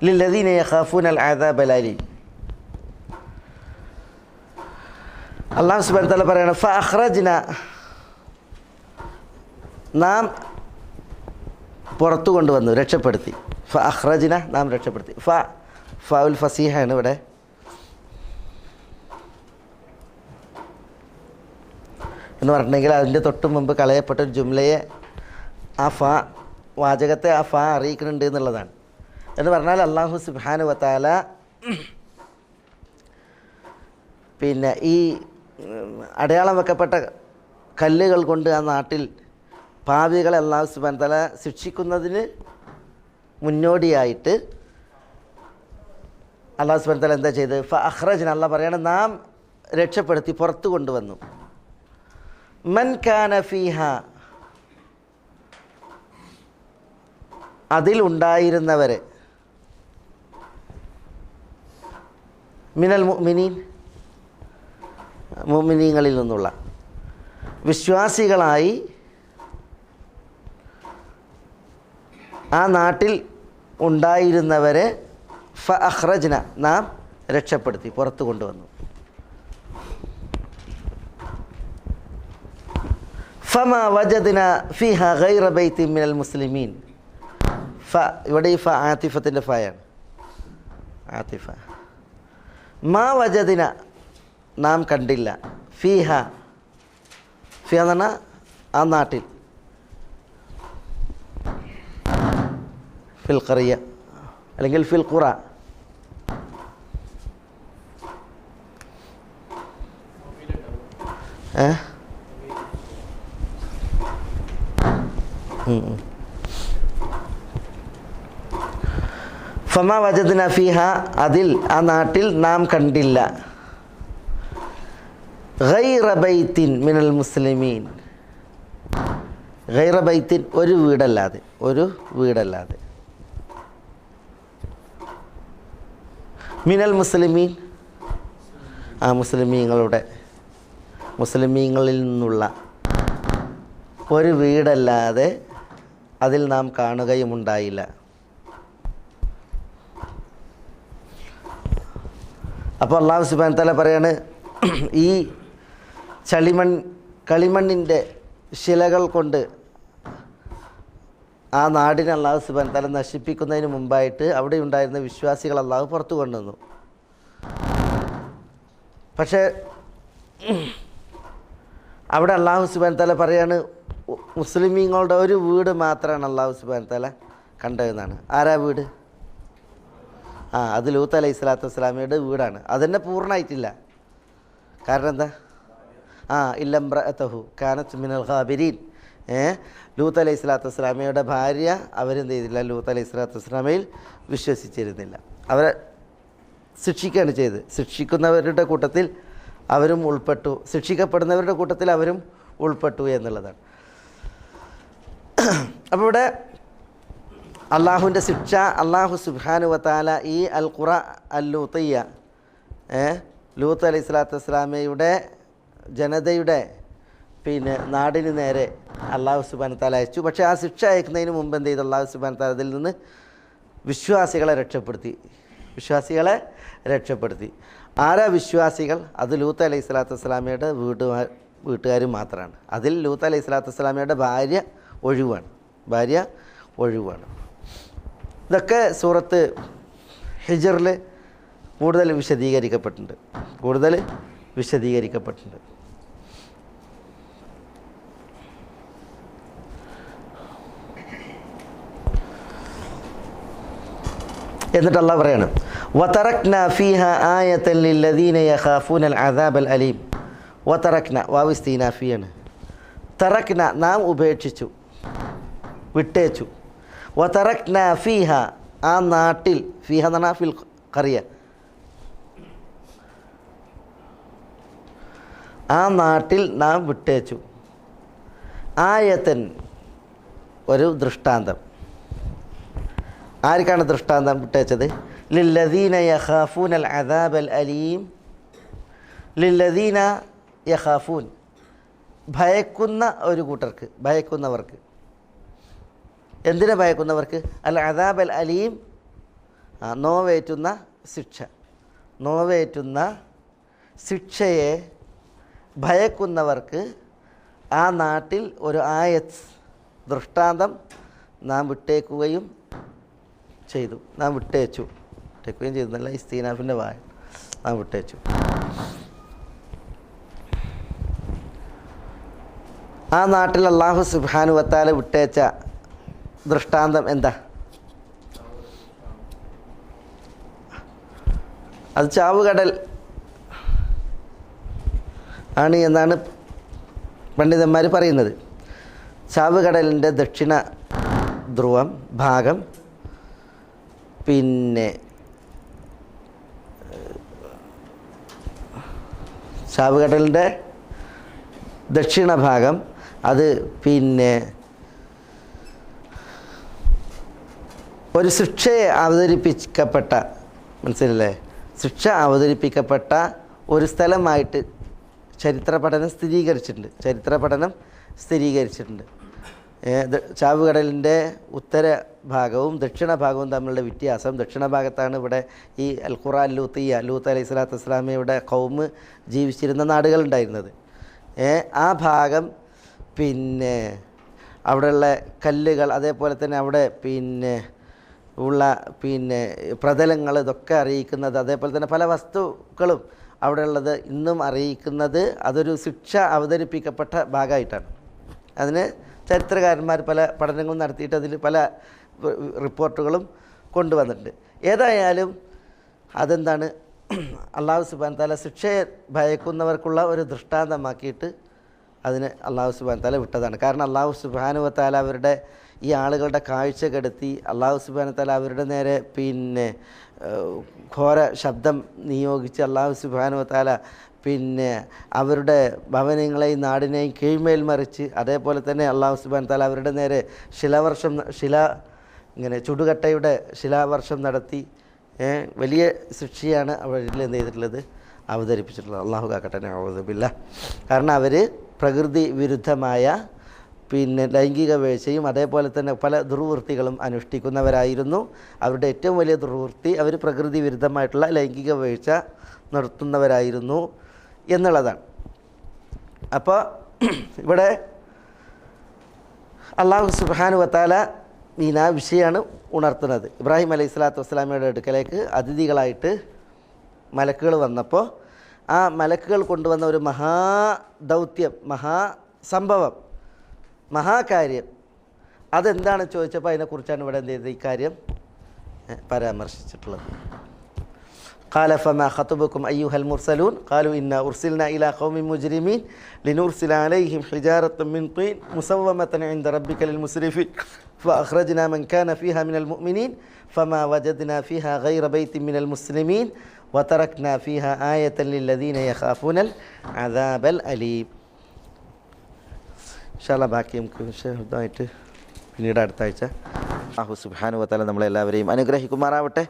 ലില്ലദീന യഖാഫൂന അൽ അദാബൽ അലീം. അല്ലാഹു സുബ്ഹാനഹു വ തആല പറയാണ്, ഫഅഖ്റജ്ന, നാം പുറത്തു കൊണ്ടുവന്നു, രക്ഷപ്പെടുത്തി. ഫഅഖ്റജ്ന, നാം രക്ഷപ്പെടുത്തി. ഫഉൽ ഫസീഹാണ് ഇവിടെ. എന്ന് പറഞ്ഞിട്ടുണ്ടെങ്കിൽ അതിൻ്റെ തൊട്ട് മുമ്പ് കളയപ്പെട്ട ഒരു ജുംലയെ ആ ഫ വാചകത്തെ ആ ഫ അറിയിക്കുന്നുണ്ട് എന്നുള്ളതാണ്. എന്ന് പറഞ്ഞാൽ അല്ലാഹു സുബ്ഹാനഹു വ തആല പിന്നെ ഈ അടയാളം വെക്കപ്പെട്ട കല്ലുകൾ കൊണ്ട് ആ നാട്ടിൽ പാപികളെ അല്ലാഹു സുബ്ഹാനഹു വ തആല ശിക്ഷിക്കുന്നതിന് മുന്നോടിയായിട്ട് അല്ലാഹു സുബ്ഹാനഹു വ തആല എന്താ ചെയ്ത്? ഫഅഖ്റജ്ന, അല്ലാഹ് പറയാണ്, നാം രക്ഷപ്പെടുത്തി പുറത്തു കൊണ്ടുവന്നു. മൻ കാന ഫീഹ, അതിലുണ്ടായിരുന്നവരെ, മിനൽ മുഅ്മിനീൻ, മുഅ്മിനീങ്ങളിൽ നിന്നുള്ള വിശ്വാസികളായി ആ നാട്ടിൽ ഉണ്ടായിരുന്നവരെ ഫഅഖ്റജ്ന, നാം രക്ഷപ്പെടുത്തി പുറത്തു കൊണ്ടുവന്നു. ഫമാ വജദ്ന ഫീഹ ഗൈറ ബൈത്തി മിനൽ മുസ്ലിമീൻ. ഇവിടെ ഈ ഫ ആതിഫത്തിൻ്റെ ഫയാണ്, ആതിഫ. മാ വജദ്ന, നാം കണ്ടില്ല, ഫീഹ, ഫിഹ എന്ന് പറഞ്ഞാൽ ആ നാട്ടിൽ, ഫിൽ ഖറിയ അല്ലെങ്കിൽ ഫിൽ ഖുറ, ഫമാ വജദ്ന ഫീഹ, അതിൽ ആ നാട്ടിൽ നാം കണ്ടില്ല, ഗൈറ ബൈത്തിൻ മിനൽ മുസ്ലിമീൻ, ഗൈറ ബൈത്തിൻ, ഒരു വീടല്ലാതെ, ഒരു വീടല്ലാതെ, മിനൽ മുസ്ലിമീൻ, ആ മുസ്ലിമീങ്ങളിൽ നിന്നുള്ള ഒരു വീടല്ലാതെ അതിൽ നാം കാണുകയുമുണ്ടായില്ല. അപ്പോൾ അല്ലാഹു സുബ്ഹാനഹു വ തആല പറയാണ്, ഈ കളിമണ്ണിൻ്റെ ശിലകൾ കൊണ്ട് ആ നാടിനെ അല്ലാഹു സുബ്ഹാനഹു വ തആല നശിപ്പിക്കുന്നതിന് മുമ്പായിട്ട് അവിടെ ഉണ്ടായിരുന്ന വിശ്വാസികൾ അല്ലാഹു പുറത്തു കൊണ്ടുവന്നു. പക്ഷേ അവിടെ അല്ലാഹു സുബ്ഹാനഹു വ തആല പറയാണ്, മുസ്ലിമീങ്ങളുടെ ഒരു വീട് മാത്രമാണ് അല്ലാഹു സുബ്ഹാനഹു വ തആല കണ്ടതെന്നാണ്. ആരാ വീട്? അത് ലൂത്ത് അലൈഹി സ്വലാത്തു വസ്സലാമയുടെ വീടാണ്. അതന്നെ പൂർണ്ണമായിട്ടില്ല. കാരണം എന്താ? ഇല്ലംറഅതഹു കാനത്ത് മിനൽ ഗാബിരീൻ. ലൂത്ത് അലൈഹി സ്വലാത്തു വസ്സലാമയുടെ ഭാര്യ അവരെന്ത് ചെയ്തില്ല? ലൂത്ത് അലൈഹി സ്വലാത്തു വസ്സലാമയിൽ വിശ്വസിച്ചിരുന്നില്ല. അവരെ ശിക്ഷിക്കുകയാണ് ചെയ്തത്. ശിക്ഷിക്കുന്നവരുടെ കൂട്ടത്തിൽ അവരും ഉൾപ്പെട്ടു, ശിക്ഷിക്കപ്പെടുന്നവരുടെ കൂട്ടത്തിൽ അവരും ഉൾപ്പെട്ടു എന്നുള്ളതാണ്. അപ്പോൾ ഇവിടെ അള്ളാഹുവിൻ്റെ ശിക്ഷ അള്ളാഹു സുബ്ഹാനഹു വ തആല ഈ അൽ ഖുറ അൽ ലൂത്തിയ, ലൂത്ത് അലൈഹി സ്വലാത്തു വസ്സലാമയുടെ ജനതയുടെ നാടിന് നേരെ അള്ളാഹു സുബ്ഹാനഹു വ തആല അയച്ചു. പക്ഷേ ആ ശിക്ഷ അയക്കുന്നതിന് മുമ്പ് എന്ത് ചെയ്തു? അള്ളാഹു സുബ്ഹാനഹു വ തആല അതിൽ നിന്ന് വിശ്വാസികളെ രക്ഷപ്പെടുത്തി. ആരാ വിശ്വാസികൾ? അത് ലൂത്ത് അലൈഹി സ്വലാത്തു വസ്സലാമയുടെ വീട്ടുകാർ മാത്രമാണ്. അതിൽ ലൂത്ത് അലൈഹി സ്വലാത്തു വസ്സലാമയുടെ ഭാര്യ ഒഴിവാണ്. ഇതൊക്കെ സൂറത്ത് ഹിജ്റിൽ കൂടുതൽ വിശദീകരിക്കപ്പെട്ടിട്ടുണ്ട്. എന്നിട്ട് അല്ലാഹ് പറയാണ്, വതറക്ന ഫീഹ ആയതൻ ലില്ലദീന യഖാഫൂനൽ അദാബൽ അലീം. വതറക്ന, വാവ് ഇസ്തിനാഫിയാണ്. തറക്ന, നാം ഉപേക്ഷിച്ചു, വിട്ടേച്ചു. വതറക്ന ഫീഹ, ആ നാട്ടിൽ, ഫീഹ എന്ന് പറഞ്ഞാൽ ഫിൽ ഖറിയ, ആ നാട്ടിൽ നാം വിട്ടേച്ചു. ആയതൻ, ഒരു ദൃഷ്ടാന്തം. ആർക്കാണ് ദൃഷ്ടാന്തം വിട്ടേച്ചത്? ലില്ലദീന യഖാഫൂനൽ അദാബൽ അലീം. ലില്ലദീന യഖാഫൂൻ, ഭയക്കുന്ന ഒരു കൂട്ടർക്ക്, ഭയക്കുന്നവർക്ക്. എന്തിനെ ഭയക്കുന്നവർക്ക്? അൽ അദാബൽ അലീം, നോവേറ്റുന്ന ശിക്ഷയെ ഭയക്കുന്നവർക്ക് ആ നാട്ടിൽ ഒരു ആയത്ത്, ദൃഷ്ടാന്തം നാം വിട്ടേക്കുകയും ചെയ്തു. വിട്ടേക്കുകയും ചെയ്തു എന്നല്ല, ഇസ്തീനാഫിൻ്റെ വായ, നാം വിട്ടേച്ചു. ആ നാട്ടിൽ അല്ലാഹു സുബ്ഹാനഹു വ തആല വിട്ടേച്ച ദൃഷ്ടാന്തം എന്താ? അത് ചാവുകടൽ ആണ് എന്നാണ് പണ്ഡിതന്മാർ പറയുന്നത്. ചാവുകടലിൻ്റെ ദക്ഷിണ ധ്രുവം ഭാഗം ചാവുകടലിൻ്റെ ദക്ഷിണ ഭാഗം അത് ഒരു ശിക്ഷയെ അവതരിപ്പിക്കപ്പെട്ട, മനസ്സിലല്ലേ, ശിക്ഷ അവതരിപ്പിക്കപ്പെട്ട ഒരു സ്ഥലമായിട്ട് ചരിത്ര പഠനം സ്ഥിരീകരിച്ചിട്ടുണ്ട്. ചാവുകടലിൻ്റെ ഉത്തര ഭാഗവും ദക്ഷിണ ഭാഗവും തമ്മിലുള്ള വ്യത്യാസം, ദക്ഷിണ ഭാഗത്താണ് ഇവിടെ ഈ അൽ ഖുറാ ലൂത്ത് അലൈഹി സ്വലാത്തു വസ്സലാമയുടെ ഖൗമ് ജീവിച്ചിരുന്ന നാടുകളുണ്ടായിരുന്നത്. ആ ഭാഗം അവിടെയുള്ള കല്ലുകൾ, അതേപോലെ തന്നെ അവിടെ ഉള്ള പ്രതലങ്ങൾ, ഇതൊക്കെ അറിയിക്കുന്നത്, അതേപോലെ തന്നെ പല വസ്തുക്കളും അവിടെ ഉള്ളത് ഇന്നും അറിയിക്കുന്നത് അതൊരു ശിക്ഷ അവതരിപ്പിക്കപ്പെട്ട ഭാഗമായിട്ടാണ്. അതിന് ചരിത്രകാരന്മാർ പല പഠനങ്ങളും നടത്തിയിട്ട് അതിൽ പല റിപ്പോർട്ടുകളും കൊണ്ടുവന്നിട്ടുണ്ട്. ഏതായാലും അതെന്താണ്, അള്ളാഹു സുബ്ഹാനഹു വ തആല ശിക്ഷയെ ഭയക്കുന്നവർക്കുള്ള ഒരു ദൃഷ്ടാന്തമാക്കിയിട്ട് അതിന് അള്ളാഹു സുബ്ഹാനഹു വ തആല വിട്ടതാണ്. കാരണം അള്ളാഹു സുബ്ഹാനഹു വ തആല അവരുടെ ഈ ആളുകളുടെ കാഴ്ച കെടുത്തി, അള്ളാഹു സുബ്ഹാനഹു വ തആല അവരുടെ നേരെ ഘോര ശബ്ദം നിയോഗിച്ച് അള്ളാഹു സുബ്ഹാനഹു വ തആല അവരുടെ ഭവനങ്ങളെയും നാടിനെയും കീഴ്മേൽ മറിച്ച്, അതേപോലെ തന്നെ അള്ളാഹു സുബ്ഹാനഹു വ തആല അവരുടെ നേരെ ചുടുകട്ടയുടെ ശിലാവർഷം നടത്തി വലിയ ശിക്ഷയാണ് അവരിൽ എന്ത് ചെയ്തിട്ടുള്ളത്, അവതരിപ്പിച്ചിട്ടുള്ളത്. അള്ളാഹു കാക്കട്ടെ, നഊദു ബില്ലാഹ്. കാരണം അവർ പ്രകൃതി വിരുദ്ധമായ ലൈംഗിക വീഴ്ചയും അതേപോലെ തന്നെ പല ദുർവൃത്തികളും അനുഷ്ഠിക്കുന്നവരായിരുന്നു. അവരുടെ ഏറ്റവും വലിയ ദുർവൃത്തി അവർ പ്രകൃതി വിരുദ്ധമായിട്ടുള്ള ലൈംഗിക വീഴ്ച നടത്തുന്നവരായിരുന്നു എന്നുള്ളതാണ്. അപ്പോൾ ഇവിടെ അള്ളാഹു സുബ്ഹാനഹു വ തആല ആ വിഷയമാണ് ഉണർത്തുന്നത്. ഇബ്രാഹിം അലൈഹി സ്വലാത്തു വസ്സലാമയുടെ അടുക്കലേക്ക് അതിഥികളായിട്ട് മലക്കുകൾ വന്നപ്പോൾ ആ മലക്കുകൾ കൊണ്ടുവന്ന ഒരു മഹാദൗത്യം, മഹാസംഭവം, മഹാകാര്യം, അതെന്താണ് ചോദിച്ചപ്പോൾ അതിനെക്കുറിച്ചാണ് ഇവിടെ എന്ത് ചെയ്തത്, ഈ കാര്യം പരാമർശിച്ചിട്ടുള്ളത്. قال فما خطبكم أيها المرسلون قالوا إنا أرسلنا إلى قوم مجرمين لنرسل عليهم حجارة من طين مسومة عند ربك للمسرفين فأخرجنا من كان فيها من المؤمنين فما وجدنا فيها غير بيت من المسلمين وتركنا فيها آية للذين يخافون العذاب الأليم. إن شاء الله ബാക്കി നമുക്ക് വിശദമായിട്ട് പിന്നീട് അടുത്ത ആഴ്ച. അല്ലാഹു സുബ്ഹാനഹു വ തആല നമ്മളെല്ലാവരെയും അനുഗ്രഹിക്കുമാറാവട്ടെ.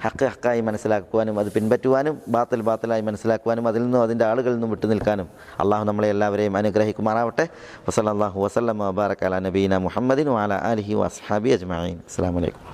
ഹക്ക് ഹക്കായി മനസ്സിലാക്കുവാനും അത് പിൻപറ്റുവാനും ബാത്തിൽ ബാത്തിലായി മനസ്സിലാക്കുവാനും അതിൽ നിന്നും അതിൻ്റെ ആളുകളിൽ നിന്നും വിട്ടു നിൽക്കാനും അള്ളാഹു നമ്മളെ എല്ലാവരെയും അനുഗ്രഹിക്കുമാറാവട്ടെ. വസല്ലല്ലാഹു വസല്ലമ വബാറക അലാ നബീന മുഹമ്മദിൻ വഅലാ ആലിഹി വഅസ്ഹാബിഹി അജ്മഈൻ. അസ്സലാമു അലൈക്കും.